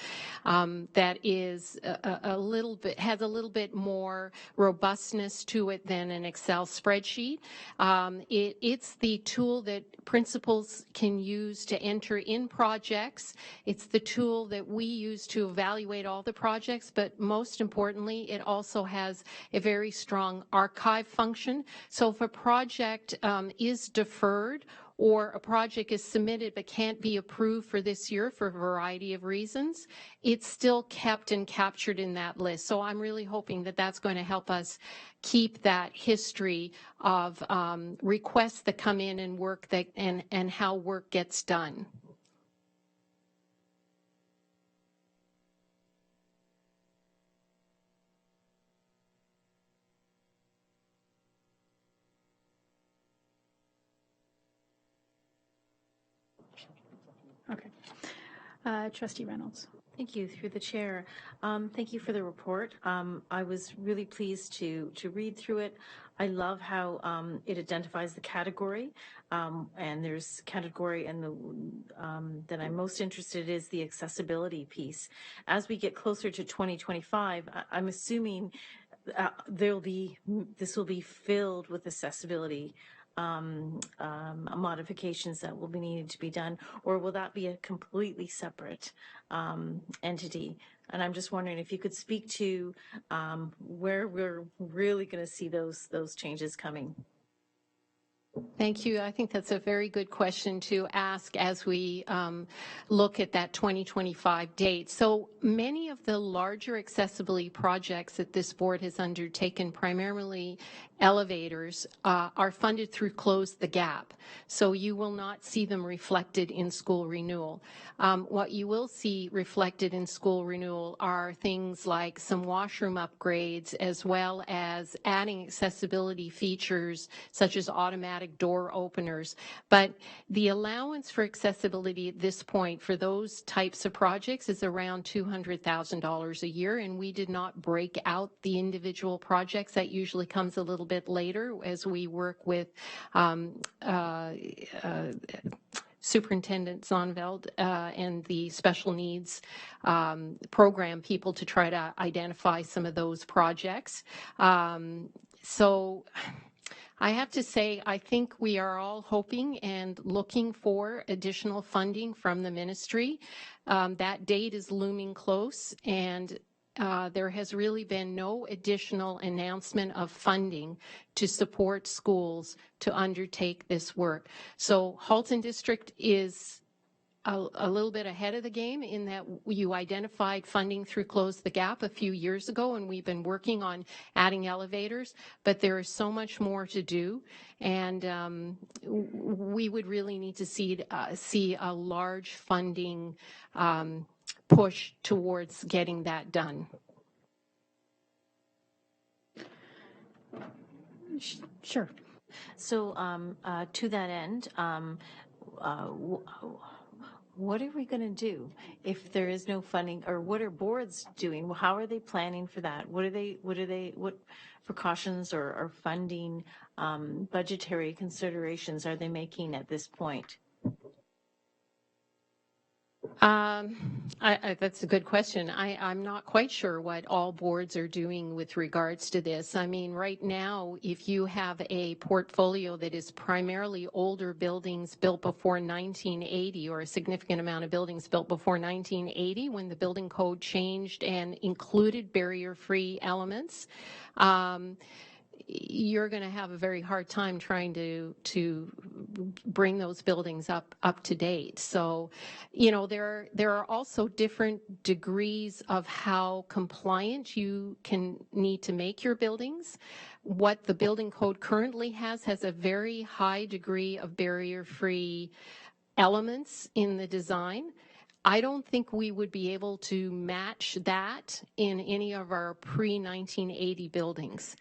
that is has a little bit more robustness to it than an Excel spreadsheet. It's the tool that principals can use to enter in projects. It's the tool that we use to evaluate all the projects, but most importantly, it also has a very strong archive function. So if a project is deferred or a project is submitted but can't be approved for this year for a variety of reasons, it's still kept and captured in that list. So I'm really hoping that that's going to help us keep that history of requests that come in and work that and how work gets done. Okay. Trustee Reynolds. Thank you, through the chair. Thank you for the report. I was really pleased to read through it. I love how it identifies the category, and there's category, and that I'm most interested is the accessibility piece. As we get closer to 2025, I'm assuming this will be filled with accessibility modifications that will be needed to be done, or will that be a completely separate entity? And I'm just wondering if you could speak to where we're really going to see those changes coming. Thank you. I think that's a very good question to ask as we look at that 2025 date. So many of the larger accessibility projects that this board has undertaken, primarily elevators, are funded through Close the Gap. So you will not see them reflected in school renewal. What you will see reflected in school renewal are things like some washroom upgrades, as well as adding accessibility features such as automatic door openers. But the allowance for accessibility at this point for those types of projects is around $200,000 a year, and we did not break out the individual projects. That usually comes a little bit later as we work with Superintendent Zonveld and the special needs program people to try to identify some of those projects. So I have to say, I think we are all hoping and looking for additional funding from the ministry. That date is looming close, and there has really been no additional announcement of funding to support schools to undertake this work. So Halton District is a little bit ahead of the game in that you identified funding through Close the Gap a few years ago, and we've been working on adding elevators, but there is so much more to do, and we would really need to see a large funding push towards getting that done. Sure. So to that end, what are we going to do if there is no funding, or what are boards doing? How are they planning for that? What precautions or funding budgetary considerations are they making at this point? That's a good question. I'm not quite sure what all boards are doing with regards to this. I mean, right now, if you have a portfolio that is primarily older buildings built before 1980, or a significant amount of buildings built before 1980, when the building code changed and included barrier-free elements, you're going to have a very hard time trying to bring those buildings up to date. So, you know, there are also different degrees of how compliant you need to make your buildings. What the building code currently has a very high degree of barrier-free elements in the design. I don't think we would be able to match that in any of our pre-1980 buildings.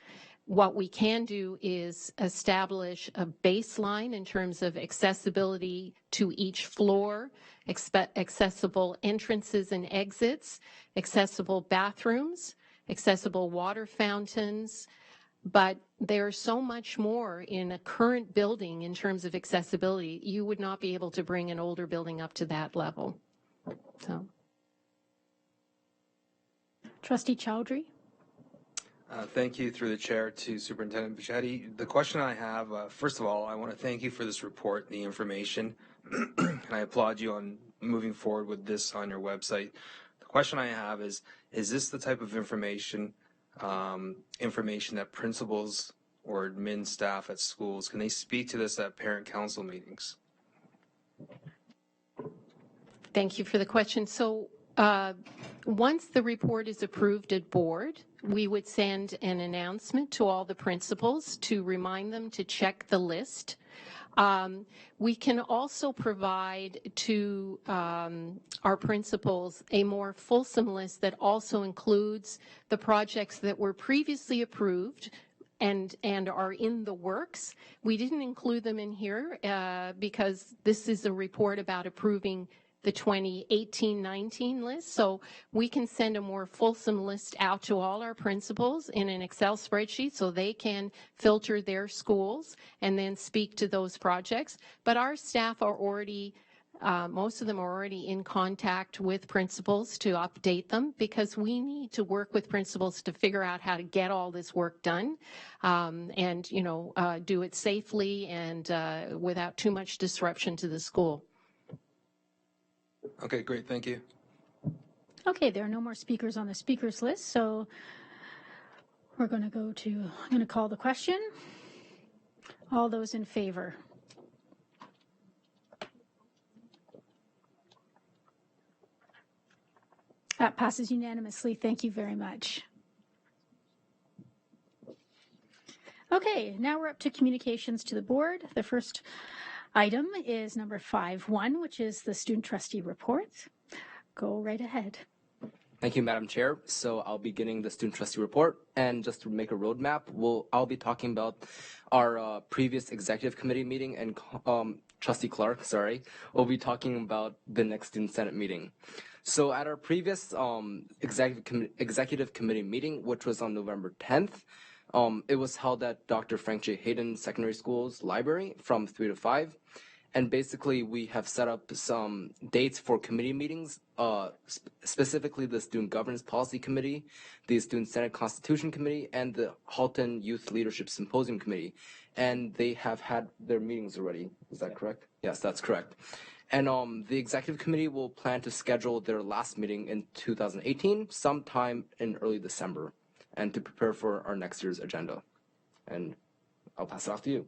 What we can do is establish a baseline in terms of accessibility to each floor, accessible entrances and exits, accessible bathrooms, accessible water fountains, but there's so much more in a current building in terms of accessibility. You would not be able to bring an older building up to that level. So, Trustee Chowdhury. Thank you through the chair to Superintendent Bichetti. The question I have, first of all, I want to thank you for this report, the information, and I applaud you on moving forward with this on your website. The question I have is this the type of information that principals or admin staff at schools, can they speak to this at parent council meetings? thank you for the question. So once the report is approved at board, we would send an announcement to all the principals to remind them to check the list. We can also provide to our principals a more fulsome list that also includes the projects that were previously approved and are in the works. We didn't include them in here because this is a report about approving the 2018-19 list. So we can send a more fulsome list out to all our principals in an Excel spreadsheet so they can filter their schools and then speak to those projects. But our staff are already, most of them are already in contact with principals to update them, because we need to work with principals to figure out how to get all this work done and, you know, do it safely and without too much disruption to the school. Okay, great. Thank you. Okay, there are no more speakers on the speakers list, so we're going to go to, I'm going to call the question. All those in favor? That passes unanimously. Thank you very much. Okay, now we're up to communications to the board. The first item is number 5.1, which is the student trustee report. Go right ahead. Thank you, Madam Chair. So I'll be getting the student trustee report, and just to make a roadmap, I'll be talking about our previous executive committee meeting, and Trustee Clark, will be talking about the next student senate meeting. So at our previous executive committee meeting, which was on November 10th, it was held at Dr. Frank J. Hayden Secondary School's library from 3 to 5. And basically, we have set up some dates for committee meetings, specifically the Student Governance Policy Committee, the Student Senate Constitution Committee, and the Halton Youth Leadership Symposium Committee. And they have had their meetings already. Is that correct? Yes, that's correct. And the executive committee will plan to schedule their last meeting in 2018, sometime in early December, and to prepare for our next year's agenda. And I'll pass it off to you.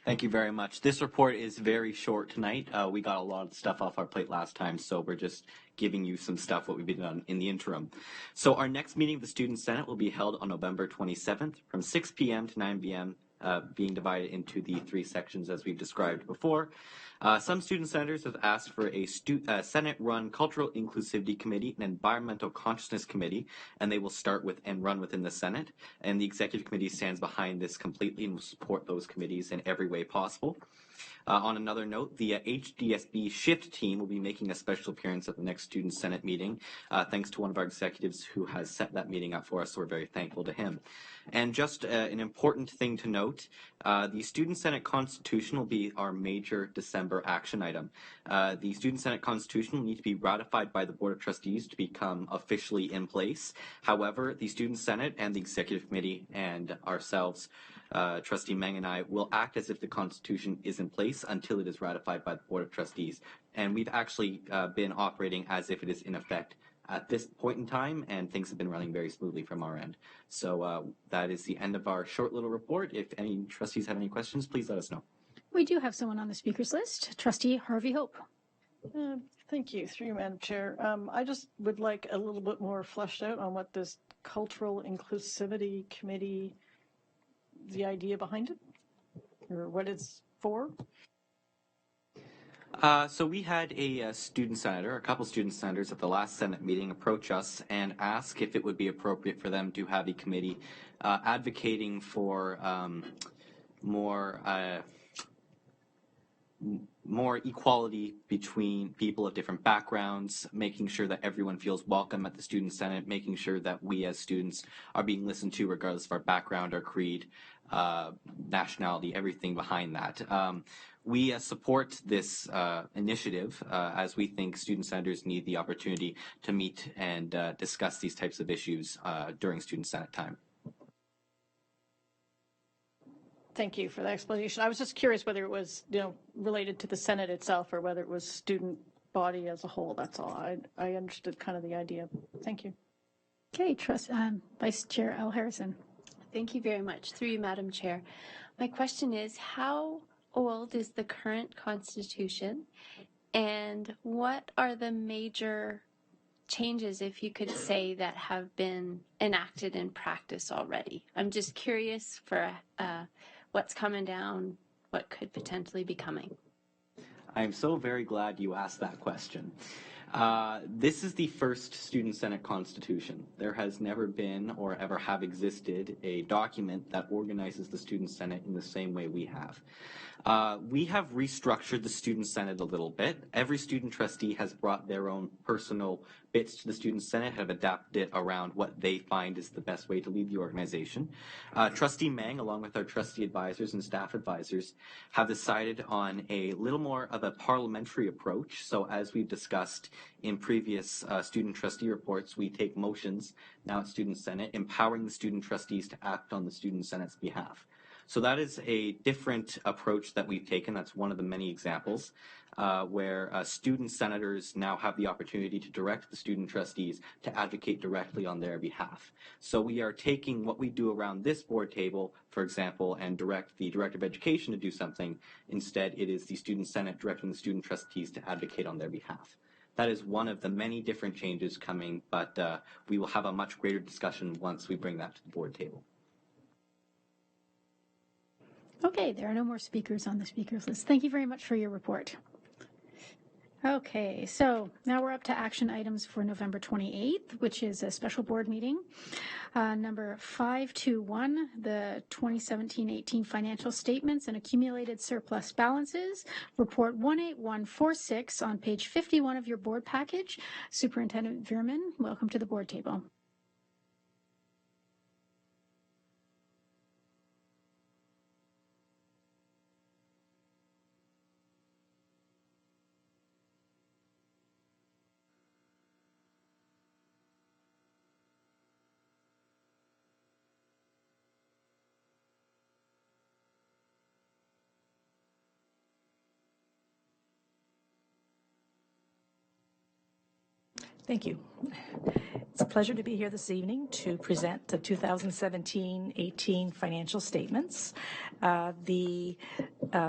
Thank you very much. This report is very short tonight. We got a lot of stuff off our plate last time, so we're just giving you some stuff what we've been done in the interim. So our next meeting of the Student Senate will be held on November 27th from 6 p.m. to 9 p.m., being divided into the 3 sections as we've described before. Some student senators have asked for a Senate-run Cultural Inclusivity Committee and Environmental Consciousness Committee, and they will start with and run within the Senate. And the Executive Committee stands behind this completely and will support those committees in every way possible. On another note, the HDSB shift team will be making a special appearance at the next Student Senate meeting, thanks to one of our executives who has set that meeting up for us, so we're very thankful to him. And just an important thing to note, the Student Senate Constitution will be our major December action item. The Student Senate Constitution will need to be ratified by the Board of Trustees to become officially in place. However, the Student Senate and the Executive Committee and ourselves, Trustee Meng and I, will act as if the Constitution is in place until it is ratified by the Board of Trustees. And we've actually been operating as if it is in effect at this point in time, and things have been running very smoothly from our end. So that is the end of our short little report. If any trustees have any questions, please let us know. We do have someone on the speakers list. Trustee Harvey Hope. Thank you, through you, Madam Chair. I just would like a little bit more fleshed out on what this Cultural Inclusivity Committee, the idea behind it, or what it's for. So we had a student senator, a couple student senators at the last Senate meeting approach us and ask if it would be appropriate for them to have a committee advocating for more more equality between people of different backgrounds, making sure that everyone feels welcome at the Student Senate, making sure that we as students are being listened to regardless of our background, our creed, nationality, everything behind that. We support this initiative as we think student senators need the opportunity to meet and discuss these types of issues during Student Senate time. Thank you for the explanation. I was just curious whether it was, related to the Senate itself or whether it was student body as a whole. That's all. I understood kind of the idea. Thank you. Okay, Vice Chair Al Harrison. Thank you very much. Through you, Madam Chair. My question is, how old is the current Constitution, and what are the major changes, if you could say, that have been enacted in practice already? I'm just curious for what's coming down, what could potentially be coming. I'm so very glad you asked that question. This is the first Student Senate Constitution. There has never been or ever have existed a document that organizes the Student Senate in the same way we have. We have restructured the Student Senate a little bit. Every student trustee has brought their own personal bits to the Student Senate, have adapted it around what they find is the best way to lead the organization. Trustee Mang, along with our trustee advisors and staff advisors, have decided on a little more of a parliamentary approach. So as we've discussed in previous student trustee reports, we take motions now at Student Senate, empowering the student trustees to act on the Student Senate's behalf. So that is a different approach that we've taken. That's one of the many examples where student senators now have the opportunity to direct the student trustees to advocate directly on their behalf. So we are taking what we do around this board table, for example, and direct the Director of Education to do something. Instead, it is the Student Senate directing the student trustees to advocate on their behalf. That is one of the many different changes coming, but we will have a much greater discussion once we bring that to the board table. Okay, there are no more speakers on the speakers list. Thank you very much for your report. Okay, so now we're up to action items for November 28th, which is a special board meeting. Number 521, the 2017-18 financial statements and accumulated surplus balances, report 18146 on page 51 of your board package. Superintendent Veerman, welcome to the board table. Thank you. It's a pleasure to be here this evening to present the 2017-18 financial statements. The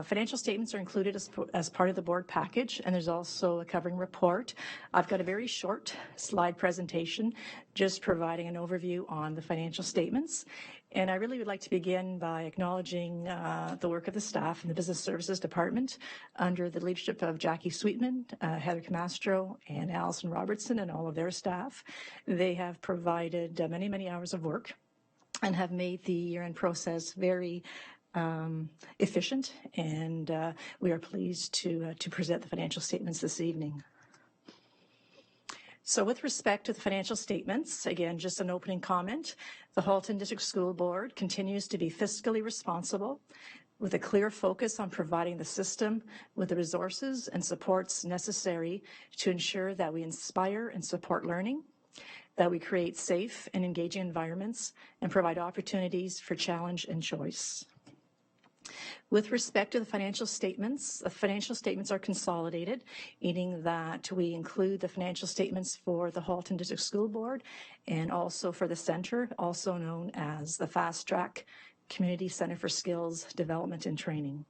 financial statements are included as part of the board package, and there's also a covering report. I've got a very short slide presentation just providing an overview on the financial statements. And I really would like to begin by acknowledging the work of the staff in the Business Services Department under the leadership of Jackie Sweetman, Heather Camastro, and Allison Robertson, and all of their staff. They have provided many, many hours of work and have made the year-end process very efficient, and we are pleased to present the financial statements this evening. So with respect to the financial statements, again, just an opening comment, the Halton District School Board continues to be fiscally responsible with a clear focus on providing the system with the resources and supports necessary to ensure that we inspire and support learning, that we create safe and engaging environments, and provide opportunities for challenge and choice. With respect to the financial statements are consolidated, meaning that we include the financial statements for the Halton District School Board and also for the Center, also known as the Fast Track Community Center for Skills Development and Training.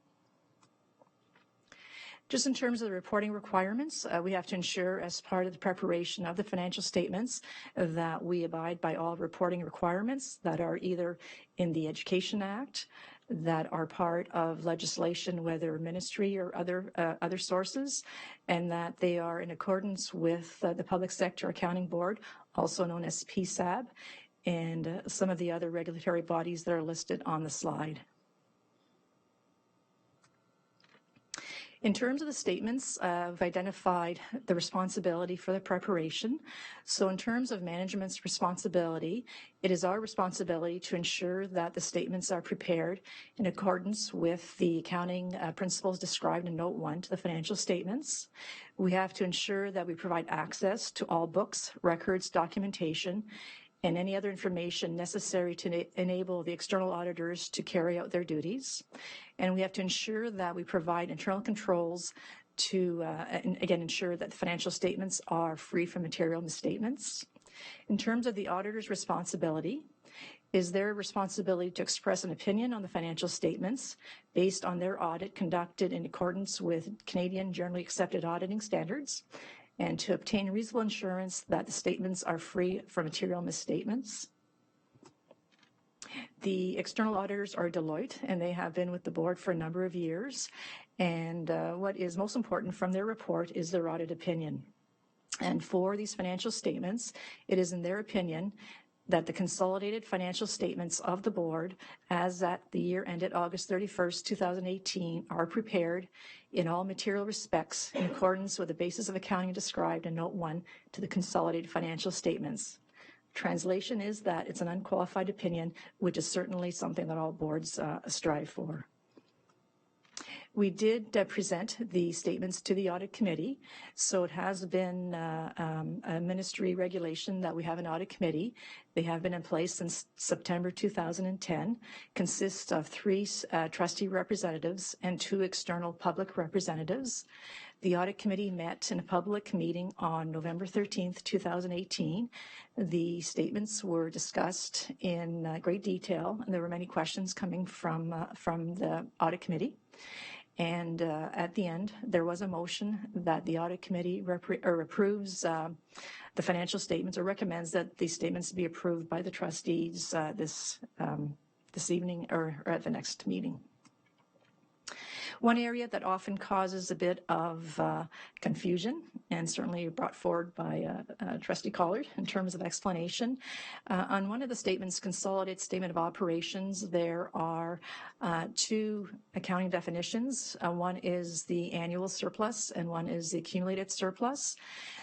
Just in terms of the reporting requirements, we have to ensure as part of the preparation of the financial statements that we abide by all reporting requirements that are either in the Education Act, that are part of legislation, whether ministry or other sources, and that they are in accordance with the Public Sector Accounting Board, also known as PSAB, and some of the other regulatory bodies that are listed on the slide. In terms of the statements, I've identified the responsibility for the preparation. So in terms of management's responsibility, it is our responsibility to ensure that the statements are prepared in accordance with the accounting principles described in Note 1 to the financial statements. We have to ensure that we provide access to all books, records, documentation, and any other information necessary to enable the external auditors to carry out their duties. And we have to ensure that we provide internal controls to, and again, ensure that the financial statements are free from material misstatements. In terms of the auditor's responsibility, is their responsibility to express an opinion on the financial statements based on their audit conducted in accordance with Canadian generally accepted auditing standards, and to obtain reasonable assurance that the statements are free from material misstatements. The external auditors are Deloitte, and they have been with the board for a number of years. And what is most important from their report is their audit opinion. And for these financial statements, it is in their opinion that the consolidated financial statements of the board as at the year ended August 31st, 2018 are prepared in all material respects in accordance with the basis of accounting described in Note 1 to the consolidated financial statements. Translation is that it's an unqualified opinion, which is certainly something that all boards strive for. We did present the statements to the audit committee. So it has been a ministry regulation that we have an audit committee. They have been in place since September 2010, consists of 3 trustee representatives and 2 external public representatives. The audit committee met in a public meeting on November 13th, 2018. The statements were discussed in great detail, and there were many questions coming from the audit committee. And at the end, there was a motion that the audit committee approves the financial statements, or recommends that these statements be approved by the trustees this evening or at the next meeting. One area that often causes a bit of confusion, and certainly brought forward by Trustee Collard in terms of explanation, on one of the statements, consolidated statement of operations, there are 2 accounting definitions. One is the annual surplus and one is the accumulated surplus.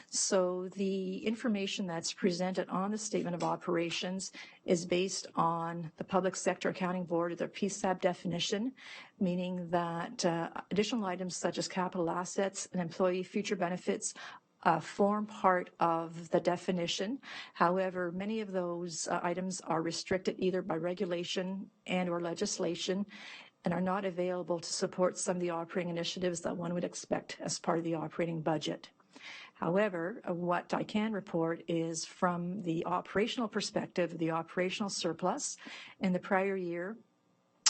So the information that's presented on the statement of operations is based on the Public Sector Accounting Board, their PSAB definition, meaning that additional items such as capital assets and employee future benefits form part of the definition. However, many of those items are restricted either by regulation and or legislation and are not available to support some of the operating initiatives that one would expect as part of the operating budget. However, what I can report is from the operational perspective, the operational surplus in the prior year,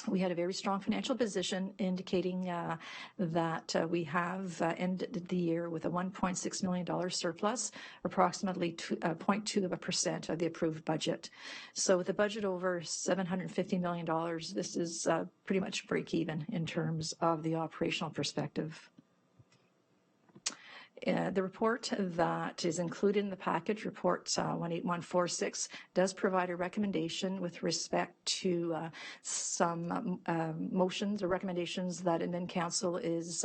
we had a very strong financial position, indicating that we have ended the year with a $1.6 million surplus, approximately 0.2% of the approved budget. So with a budget over $750 million, this is pretty much break even in terms of the operational perspective. The report that is included in the package, Report 18146, does provide a recommendation with respect to some motions or recommendations that Admin Council is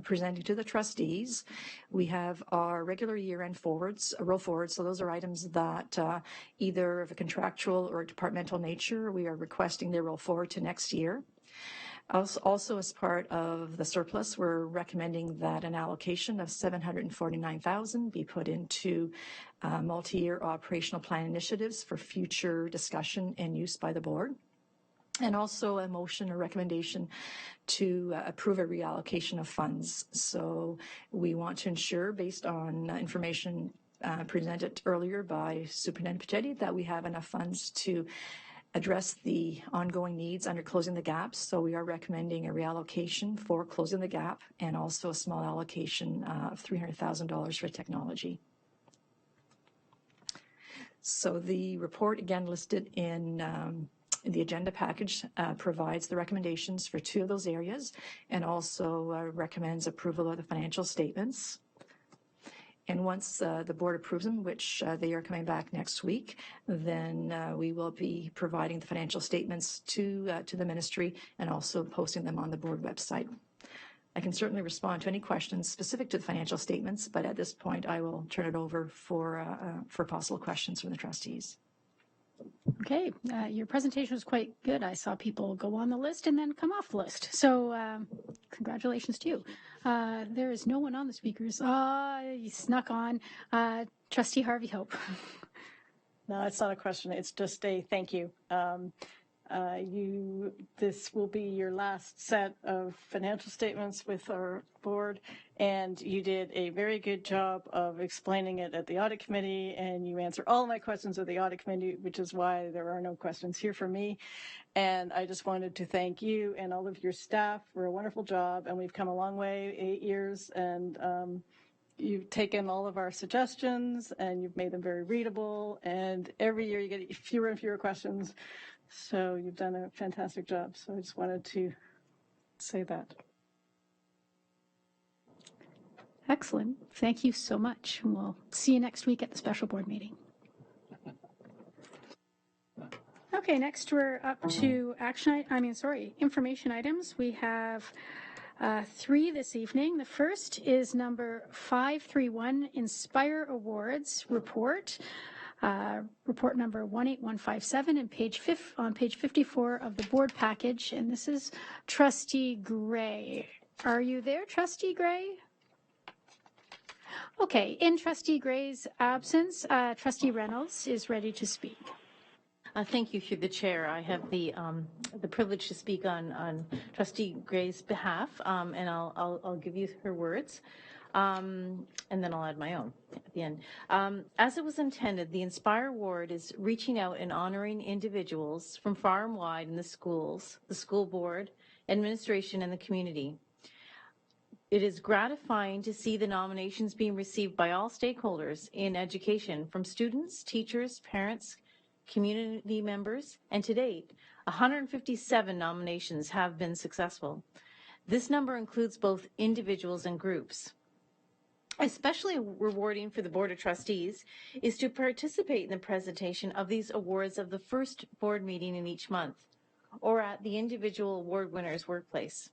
presenting to the trustees. We have our regular year-end forwards, roll forwards, so those are items that either of a contractual or departmental nature, we are requesting they roll forward to next year. Also, as part of the surplus, we're recommending that an allocation of $749,000 be put into multi-year operational plan initiatives for future discussion and use by the board. And also a motion or recommendation to approve a reallocation of funds. So we want to ensure, based on information presented earlier by Superintendent Pichetti, that we have enough funds to address the ongoing needs under Closing the Gap. So we are recommending a reallocation for Closing the Gap and also a small allocation of $300,000 for technology. So the report, again listed in the agenda package, provides the recommendations for 2 of those areas and also recommends approval of the financial statements. And once the board approves them, which they are coming back next week, then we will be providing the financial statements to the ministry and also posting them on the board website. I can certainly respond to any questions specific to the financial statements, but at this point, I will turn it over for possible questions from the trustees. Okay, your presentation was quite good. I saw people go on the list and then come off the list. So congratulations to you. There is no one on the speakers. You snuck on. Trustee Harvey Hope. No, it's not a question. It's just a thank you. This will be your last set of financial statements with our board, and you did a very good job of explaining it at the audit committee, and you answered all of my questions at the audit committee, which is why there are no questions here for me. And I just wanted to thank you and all of your staff for a wonderful job, and we've come a long way, 8 years, and you've taken all of our suggestions and you've made them very readable, and every year you get fewer and fewer questions. So you've done a fantastic job. So I just wanted to say that. Excellent. Thank you so much. We'll see you next week at the special board meeting. Okay, next we're up to information items. We have 3 this evening. The first is number 531, Inspire Awards Report. Report number 18157 and on page 54 of the board package. And this is Trustee Gray. Are you there, Trustee Gray? Okay, in Trustee Gray's absence, Trustee Reynolds is ready to speak. Thank you, through the chair. I have the privilege to speak on Trustee Gray's behalf, and I'll give you her words. And then I'll add my own at the end. As it was intended, the Inspire Award is reaching out and honoring individuals from far and wide in the schools, the school board, administration, and the community. It is gratifying to see the nominations being received by all stakeholders in education, from students, teachers, parents, community members, and to date, 157 nominations have been successful. This number includes both individuals and groups. Especially rewarding for the Board of Trustees is to participate in the presentation of these awards of the first board meeting in each month, or at the individual award winner's workplace.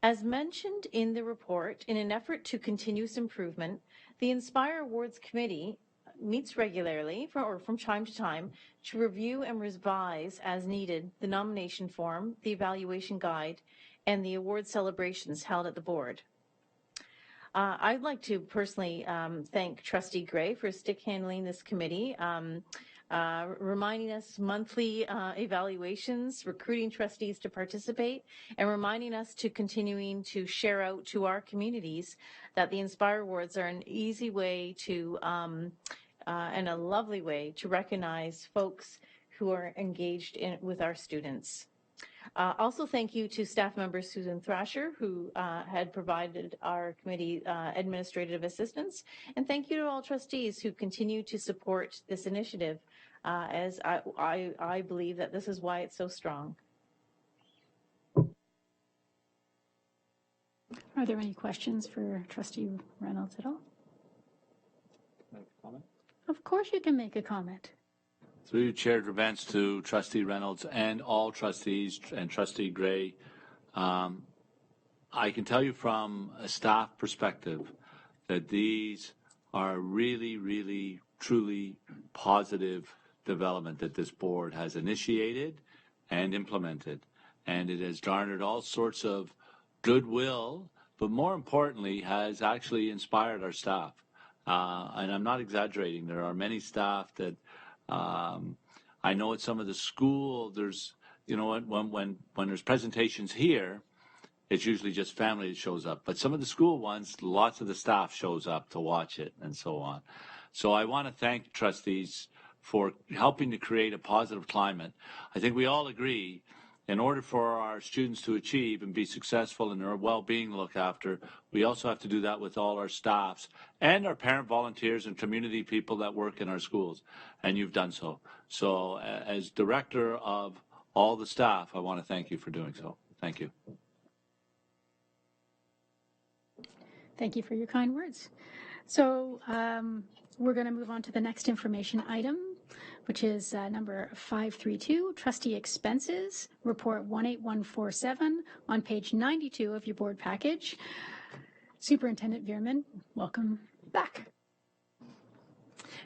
As mentioned in the report, in an effort to continuous improvement, the Inspire Awards Committee meets regularly from time to time to review and revise as needed the nomination form, the evaluation guide, and the award celebrations held at the board. I'd like to personally thank Trustee Gray for stick handling this committee, reminding us monthly evaluations, recruiting trustees to participate, and reminding us to continuing to share out to our communities that the Inspire Awards are an easy way to and a lovely way to recognize folks who are engaged with our students. Also, thank you to staff member Susan Thrasher, who had provided our committee administrative assistance. And thank you to all trustees who continue to support this initiative, as I believe that this is why it's so strong. Are there any questions for Trustee Reynolds at all? Of course you can make a comment. Through you, Chair Drabantz, to Trustee Reynolds and all trustees and Trustee Gray, I can tell you from a staff perspective that these are really, really, truly positive development that this board has initiated and implemented. And it has garnered all sorts of goodwill, but more importantly, has actually inspired our staff. And I'm not exaggerating. There are many staff that I know at some of the school, there's, when there's presentations here, it's usually just family that shows up. But some of the school ones, lots of the staff shows up to watch it and so on. So I want to thank trustees for helping to create a positive climate. I think we all agree, in order for our students to achieve and be successful and their well-being looked after, we also have to do that with all our staffs and our parent volunteers and community people that work in our schools, and you've done so. So as director of all the staff, I want to thank you for doing so. Thank you. Thank you for your kind words. So we're going to move on to the next information item, which is number 532, Trustee Expenses, Report 18147 on page 92 of your board package. Superintendent Veerman, welcome back.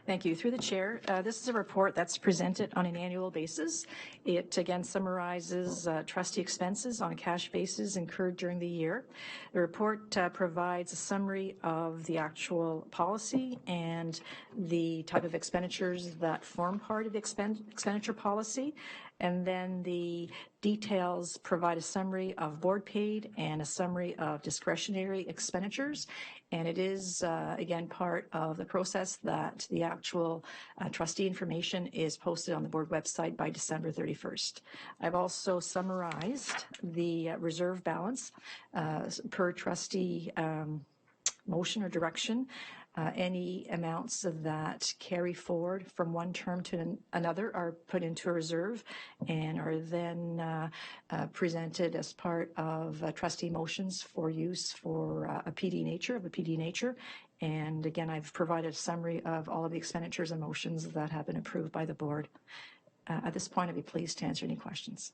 Thank you. Through the chair, this is a report that's presented on an annual basis. It again summarizes trustee expenses on a cash basis incurred during the year. The report provides a summary of the actual policy and the type of expenditures that form part of the expenditure policy. And then the details provide a summary of board paid and a summary of discretionary expenditures. And it is, again, part of the process that the actual trustee information is posted on the board website by December 31st. I've also summarized the reserve balance per trustee motion or direction. Any amounts that carry forward from one term to another are put into a reserve and are then presented as part of trustee motions for use for a PD nature. And again, I've provided a summary of all of the expenditures and motions that have been approved by the board. At this point, I'd be pleased to answer any questions.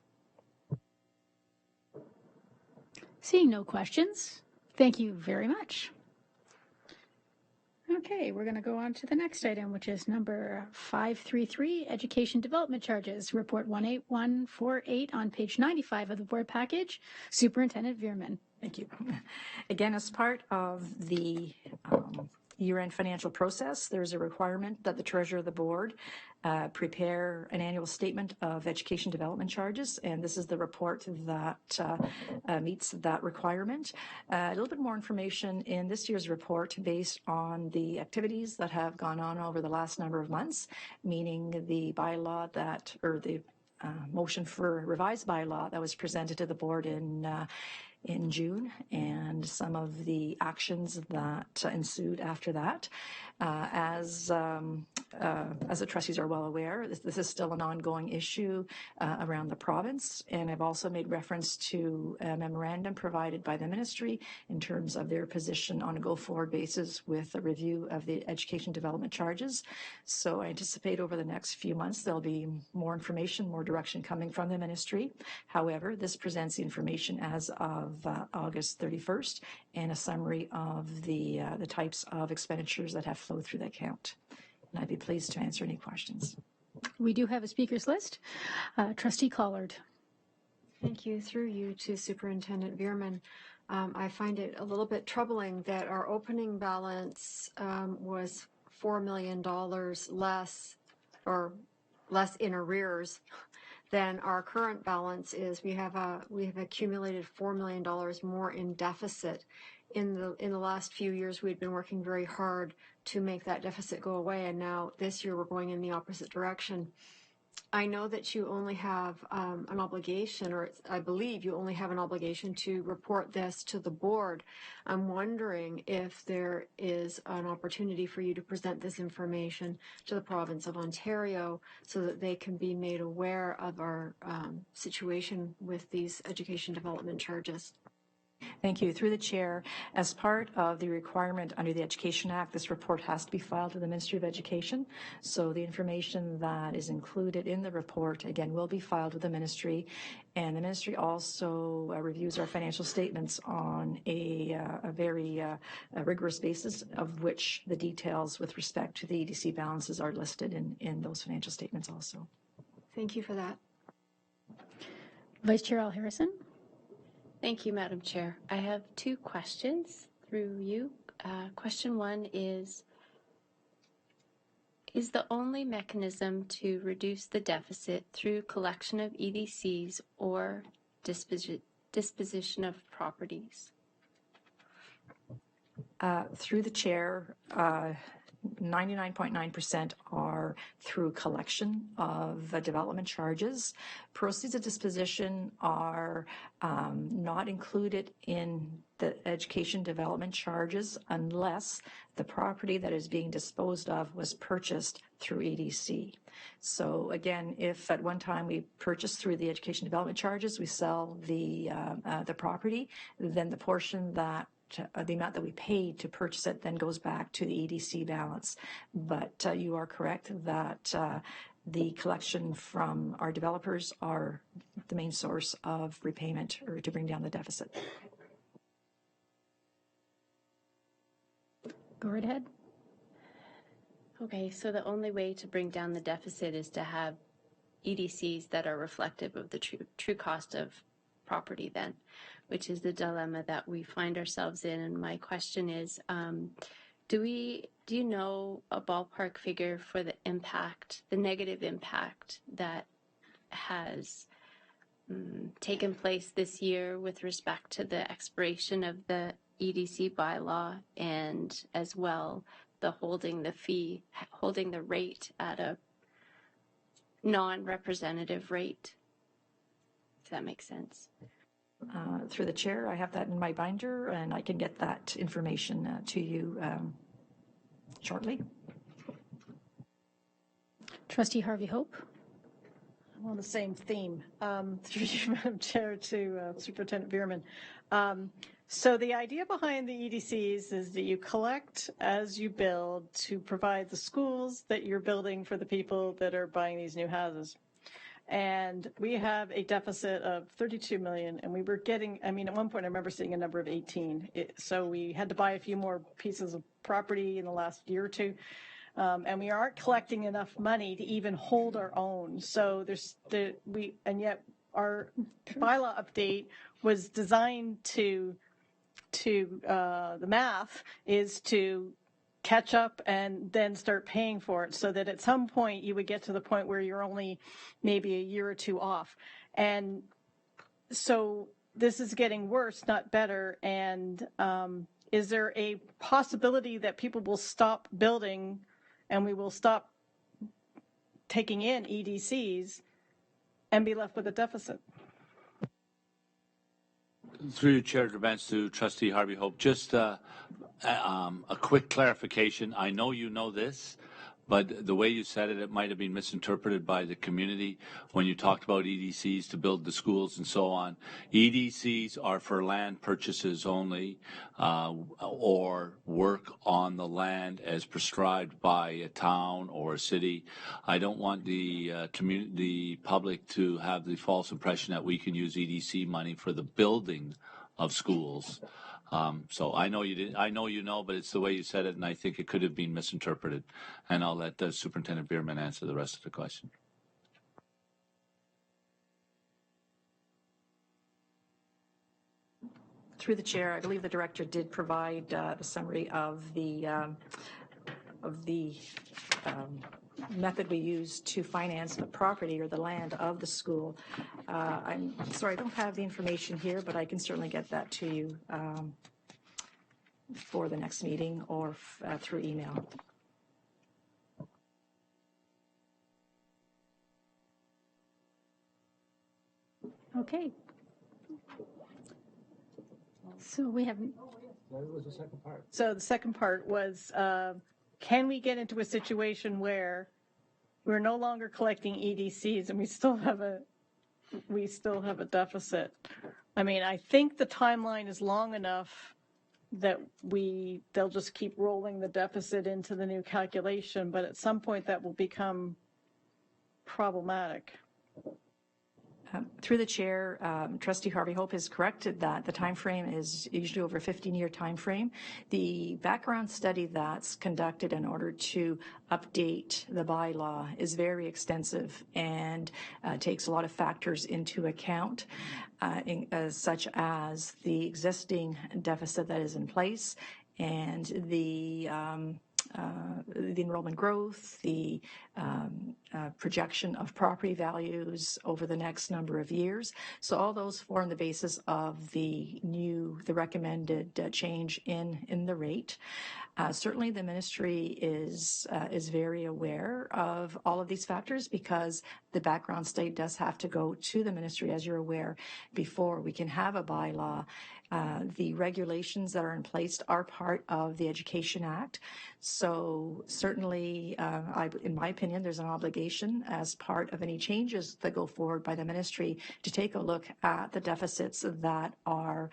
Seeing no questions, thank you very much. Okay, we're going to go on to the next item, which is number 533, Education Development Charges, Report 18148 on page 95 of the board package. Superintendent Veerman. Thank you. Again, as part of the year-end financial process, there's a requirement that the treasurer of the board prepare an annual statement of education development charges, and this is the report that meets that requirement. A little bit more information in this year's report based on the activities that have gone on over the last number of months, meaning the bylaw that, or the motion for revised bylaw that was presented to the board in June, and some of the actions that ensued after that. As the trustees are well aware, this is still an ongoing issue around the province, and I've also made reference to a memorandum provided by the ministry in terms of their position on a go-forward basis with a review of the education development charges. So I anticipate over the next few months there'll be more information, more direction coming from the ministry. However, this presents the information as of August 31st and a summary of the types of expenditures that have flowed through the account. And I'd be pleased to answer any questions. We do have a speakers list. Trustee Collard. Thank you. Through you to Superintendent Veerman. I find it a little bit troubling that our opening balance was $4 million less, or less in arrears than our current balance is. We have accumulated $4 million more in deficit. In the last few years, we'd been working very hard to make that deficit go away, and now this year we're going in the opposite direction. I know that you only have an obligation, or I believe you only have an obligation to report this to the board. I'm wondering if there is an opportunity for you to present this information to the province of Ontario so that they can be made aware of our situation with these education development charges. Thank you. Through the chair, as part of the requirement under the Education Act, this report has to be filed to the Ministry of Education. So the information that is included in the report, again, will be filed with the ministry. And the ministry also reviews our financial statements on a very rigorous basis, of which the details with respect to the EDC balances are listed in those financial statements also. Thank you for that. Vice Chair Al Harrison. Thank you, Madam Chair. I have two questions through you. Question one is the only mechanism to reduce the deficit through collection of EDCs or disposition of properties? Through the chair, 99.9% are through collection of development charges. Proceeds of disposition are not included in the education development charges unless the property that is being disposed of was purchased through EDC. So again, if at one time we purchased through the education development charges, we sell the property, then the portion that the amount that we paid to purchase it then goes back to the EDC balance. But you are correct that the collection from our developers are the main source of repayment or to bring down the deficit. Go right ahead. Okay, so the only way to bring down the deficit is to have EDCs that are reflective of the true cost of property then, which is the dilemma that we find ourselves in. And my question is, do you know a ballpark figure for the impact, the negative impact that has taken place this year with respect to the expiration of the EDC bylaw, and as well the holding the rate at a non-representative rate? Does that make sense? Through the chair, I have that in my binder, and I can get that information to you shortly. Trustee Harvey Hope. I'm on the same theme. Through you, Madam Chair, to Superintendent Bierman. So the idea behind the EDCs is that you collect as you build to provide the schools that you're building for the people that are buying these new houses. And we have a deficit of 32 million, and we were getting, I mean, at one point I remember seeing a number of 18. So we had to buy a few more pieces of property in the last year or two. And we aren't collecting enough money to even hold our own. So and yet our bylaw update was designed to the math is to catch up and then start paying for it, so that at some point you would get to the point where you're only maybe a year or two off. And so this is getting worse, not better. And is there a possibility that people will stop building and we will stop taking in EDCs and be left with a deficit? Through your chair events to Trustee Harvey Hope, just a quick clarification. I know you know this, but the way you said it, it might have been misinterpreted by the community when you talked about EDCs to build the schools and so on. EDCs are for land purchases only, or work on the land as prescribed by a town or a city. I don't want the public to have the false impression that we can use EDC money for the building of schools. So I know you didn't. I know you know, but it's the way you said it, and I think it could have been misinterpreted. And I'll let Superintendent Bierman answer the rest of the question. Through the chair, I believe the director did provide the summary of the method we use to finance the property or the land of the school. I'm sorry, I don't have the information here, but I can certainly get that to you for the next meeting or through email. Okay. So we have. What was the second part? So the second part was, can we get into a situation where we're no longer collecting EDCs and we still have a deficit? I mean, I think the timeline is long enough that they'll just keep rolling the deficit into the new calculation, but at some point that will become problematic. Through the chair, Trustee Harvey Hope is correct that the time frame is usually over a 15-year time frame. The background study that's conducted in order to update the bylaw is very extensive and takes a lot of factors into account, such as the existing deficit that is in place and the enrollment growth, the projection of property values over the next number of years. So all those form the basis of the recommended change in the rate. Certainly the ministry is very aware of all of these factors because the background study does have to go to the ministry, as you're aware, before we can have a bylaw. The regulations that are in place are part of the Education Act. So certainly, in my opinion, there's an obligation as part of any changes that go forward by the ministry to take a look at the deficits that are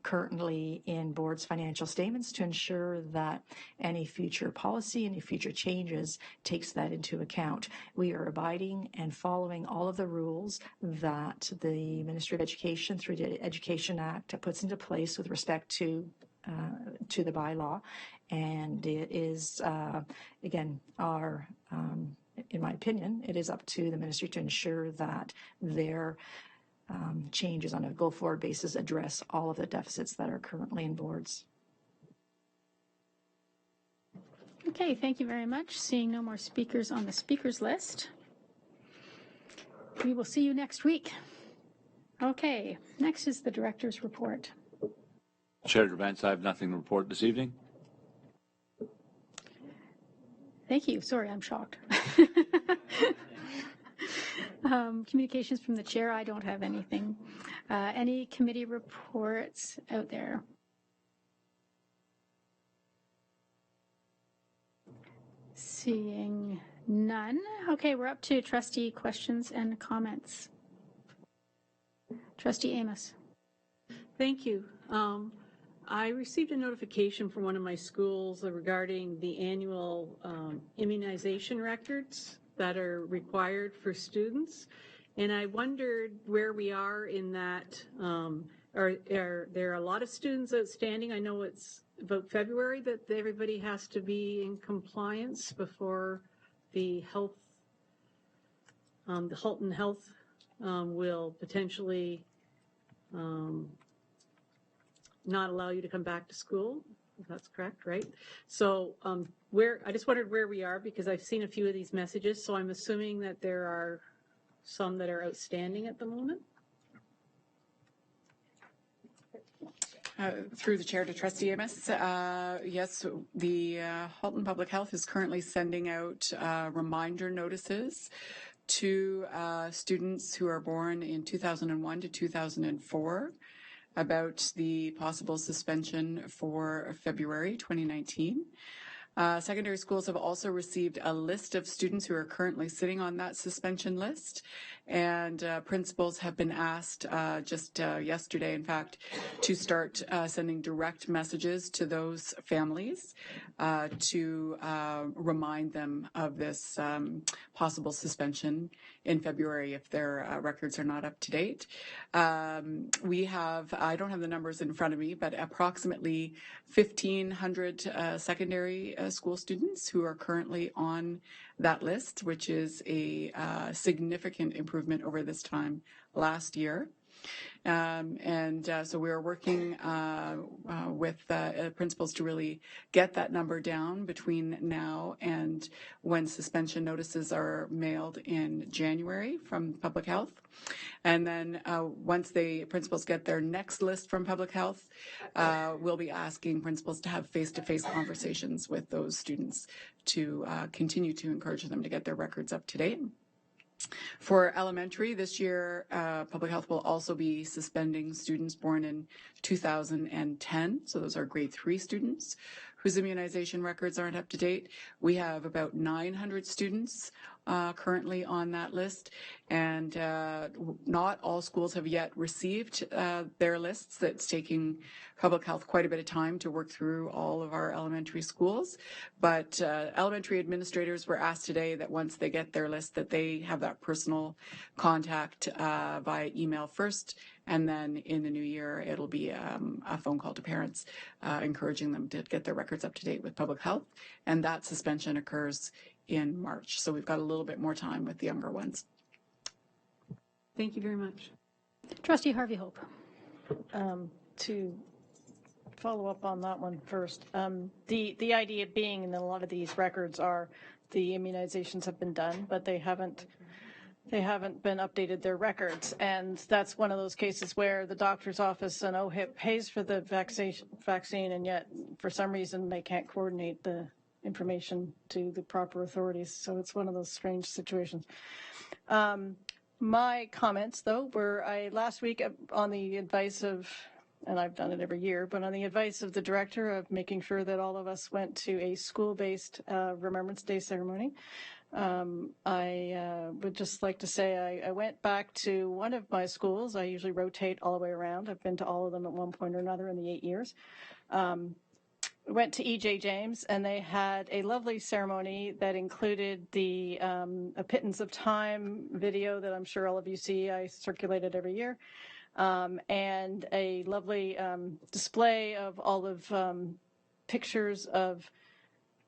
currently in board's financial statements to ensure that any future policy, any future changes takes that into account. We are abiding and following all of the rules that the Ministry of Education through the Education Act puts into place with respect to the bylaw, and it is again in my opinion, it is up to the ministry to ensure that their changes on a go-forward basis address all of the deficits that are currently in boards. Okay, thank you very much. Seeing no more speakers on the speakers list, we will see you next week. Okay, next is the director's report. Chair Drabantz, I have nothing to report this evening. Thank you. Sorry, I'm shocked. Communications from the chair, I don't have anything. Any committee reports out there? Seeing none. Okay, we're up to trustee questions and comments. Trustee Amos. Thank you. I received a notification from one of my schools regarding the annual immunization records that are required for students. And I wondered where we are in that. Are there a lot of students outstanding? I know it's about February that everybody has to be in compliance before the Halton Health will potentially not allow you to come back to school, if that's correct, right? So I just wondered where we are, because I've seen a few of these messages, so I'm assuming that there are some that are outstanding at the moment. Through the chair to Trustee Amos, yes, the Halton Public Health is currently sending out reminder notices to students who are born in 2001 to 2004 about the possible suspension for February 2019. Secondary schools have also received a list of students who are currently sitting on that suspension list, and principals have been asked just yesterday, in fact, to start sending direct messages to those families to remind them of this possible suspension in February if their records are not up to date. We have, I don't have the numbers in front of me, but approximately 1,500 secondary school students who are currently on that list, which is a significant improvement over this time last year. So we are working with principals to really get that number down between now and when suspension notices are mailed in January from Public Health. And then once the principals get their next list from Public Health, we'll be asking principals to have face-to-face conversations with those students to continue to encourage them to get their records up to date. For elementary, this year, Public Health will also be suspending students born in 2010. So those are grade 3 students whose immunization records aren't up to date. We have about 900 students currently on that list, and not all schools have yet received their lists. That's taking Public Health quite a bit of time to work through all of our elementary schools. But elementary administrators were asked today that once they get their list, that they have that personal contact via email first, and then in the new year, it'll be a phone call to parents encouraging them to get their records up to date with Public Health. And that suspension occurs in March. So we've got a little bit more time with the younger ones. Thank you very much. Trustee Harvey Hope. To follow up on that one first, the idea being in a lot of these records are the immunizations have been done, but they haven't been updated their records. And that's one of those cases where the doctor's office and OHIP pays for the vaccine, and yet for some reason they can't coordinate the information to the proper authorities. So it's one of those strange situations. My comments, though, were last week on the advice of, and I've done it every year, but on the advice of the director of making sure that all of us went to a school-based Remembrance Day ceremony. I would just like to say I went back to one of my schools. I usually rotate all the way around. I've been to all of them at one point or another in the 8 years. Went to E.J. James, and they had a lovely ceremony that included the A Pittance of Time video that I'm sure all of you see. I circulate it every year. And a lovely display of all of pictures of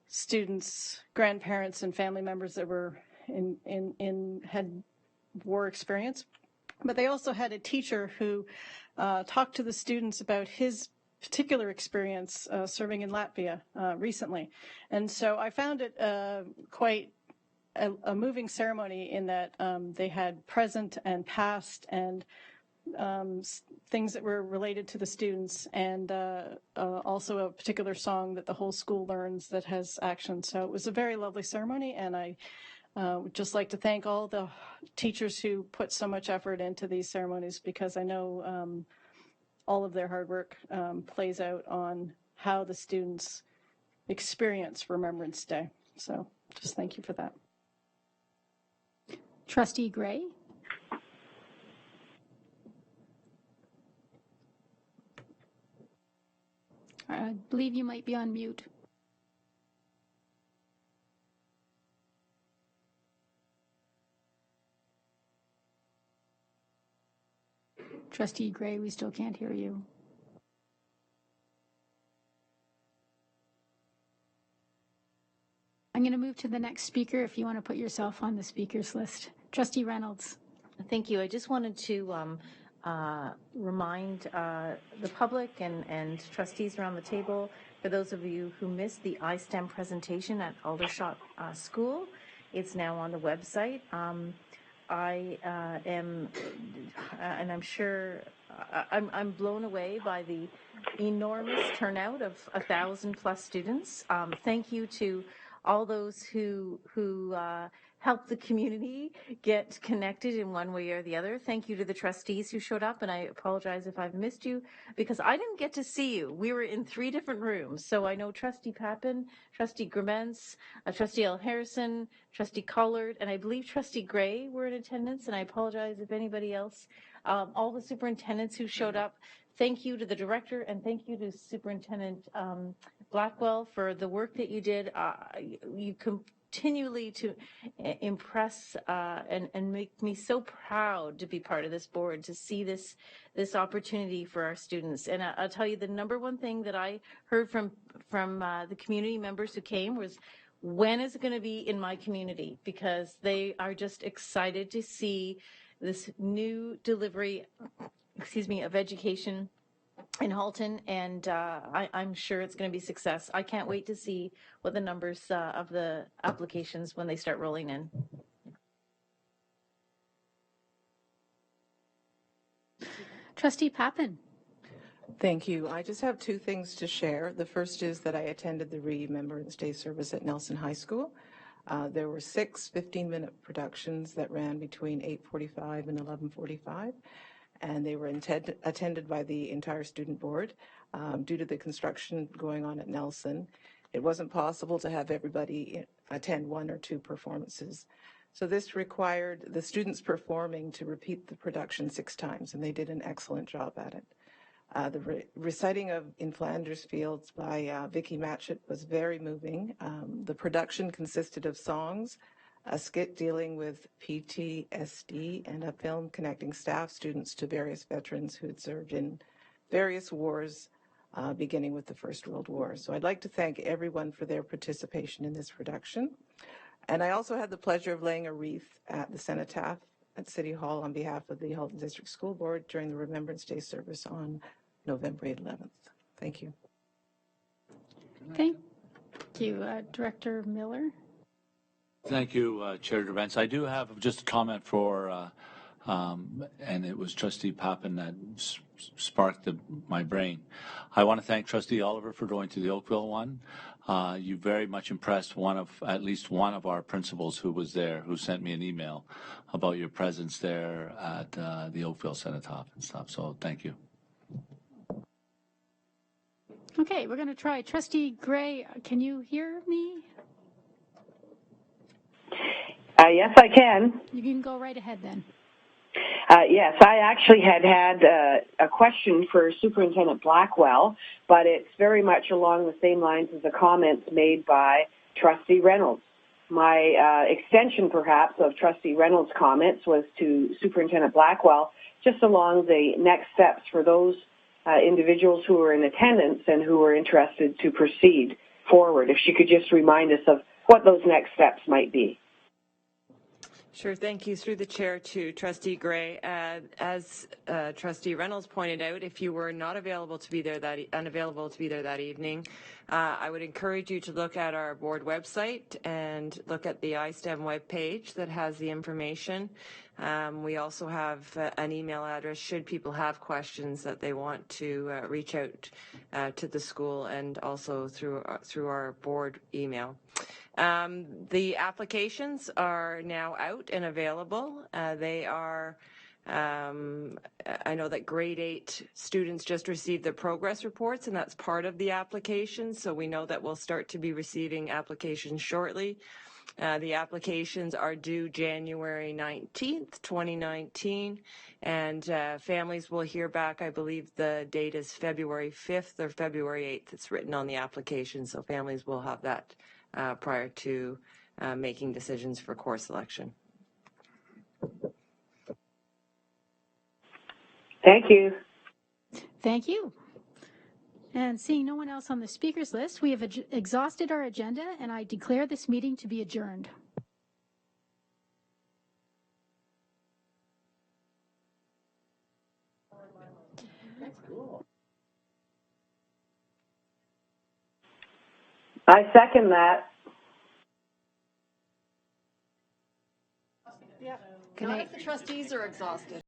students, grandparents, and family members that were had war experience. But they also had a teacher who talked to the students about his particular experience serving in Latvia recently. And so I found it quite a moving ceremony in that they had present and past and things that were related to the students, and also a particular song that the whole school learns that has action. So it was a very lovely ceremony, and I would just like to thank all the teachers who put so much effort into these ceremonies, because I know all of their hard work plays out on how the students experience Remembrance Day. So just thank you for that. Trustee Gray. I believe you might be on mute. Trustee Gray, we still can't hear you. I'm going to move to the next speaker if you want to put yourself on the speakers list. Trustee Reynolds. Thank you. I just wanted to remind the public and trustees around the table, for those of you who missed the iSTEM presentation at Aldershot School, it's now on the website. I am, and I'm sure, I'm blown away by the enormous turnout of 1,000+ students. Thank you to all those who help the community get connected in one way or the other. Thank you to the trustees who showed up, and I apologize if I've missed you because I didn't get to see you. We were in 3 different rooms. So I know Trustee Pappen, Trustee Graments, Trustee L. Harrison, Trustee Collard, and I believe Trustee Gray were in attendance, and I apologize if anybody else, all the superintendents who showed up. Thank you to the director, and thank you to Superintendent Blackwell for the work that you did. You continually to impress and make me so proud to be part of this board, to see this opportunity for our students. And I'll tell you, the number one thing that I heard from the community members who came was, when is it going to be in my community? Because they are just excited to see this new delivery, of education in Halton, and I'm sure it's going to be a success. I can't wait to see what the numbers of the applications when they start rolling in. Trustee Pappen. Thank you. I just have 2 things to share. The first is that I attended the Remembrance Day Service at Nelson High School. There were 6 15-minute productions that ran between 8:45 and 11:45. And they were attended by the entire student board. Due to the construction going on at Nelson, it wasn't possible to have everybody attend 1 or 2 performances. So this required the students performing to repeat the production 6 times, and they did an excellent job at it. The reciting of In Flanders Fields by Vicky Matchett was very moving. The production consisted of songs, a skit dealing with PTSD, and a film connecting staff students to various veterans who had served in various wars, beginning with the First World War. So I'd like to thank everyone for their participation in this production. And I also had the pleasure of laying a wreath at the cenotaph at City Hall on behalf of the Halton District School Board during the Remembrance Day service on November 11th. Thank you. Thank you, Director Miller. Thank you, Chair Drevents. I do have just a comment for, and it was Trustee Pappen that sparked my brain. I want to thank Trustee Oliver for going to the Oakville one. You very much impressed at least one of our principals who was there, who sent me an email about your presence there at the Oakville Cenotaph and stuff. So thank you. Okay, we're going to try. Trustee Gray, can you hear me? Yes, I can. You can go right ahead then. Yes, I actually had a question for Superintendent Blackwell, but it's very much along the same lines as the comments made by Trustee Reynolds. My extension, perhaps, of Trustee Reynolds' comments was to Superintendent Blackwell, just along the next steps for those individuals who were in attendance and who were interested to proceed forward. If she could just remind us of what those next steps might be. Sure, thank you. Through the chair to Trustee Gray. As Trustee Reynolds pointed out, if you were not available to be there unavailable to be there that evening, I would encourage you to look at our board website and look at the iSTEM webpage that has the information. We also have an email address should people have questions that they want to reach out to the school, and also through our board email. The applications are now out and available. They are, I know that grade 8 students just received their progress reports, and that's part of the application, so we know that we'll start to be receiving applications shortly. The applications are due January 19th, 2019, and families will hear back. I believe the date is February 5th or February 8th. It's written on the application, so families will have that prior to making decisions for course selection. Thank you. Thank you. And seeing no one else on the speakers list, we have exhausted our agenda, and I declare this meeting to be adjourned. I second that. Not if the trustees are exhausted.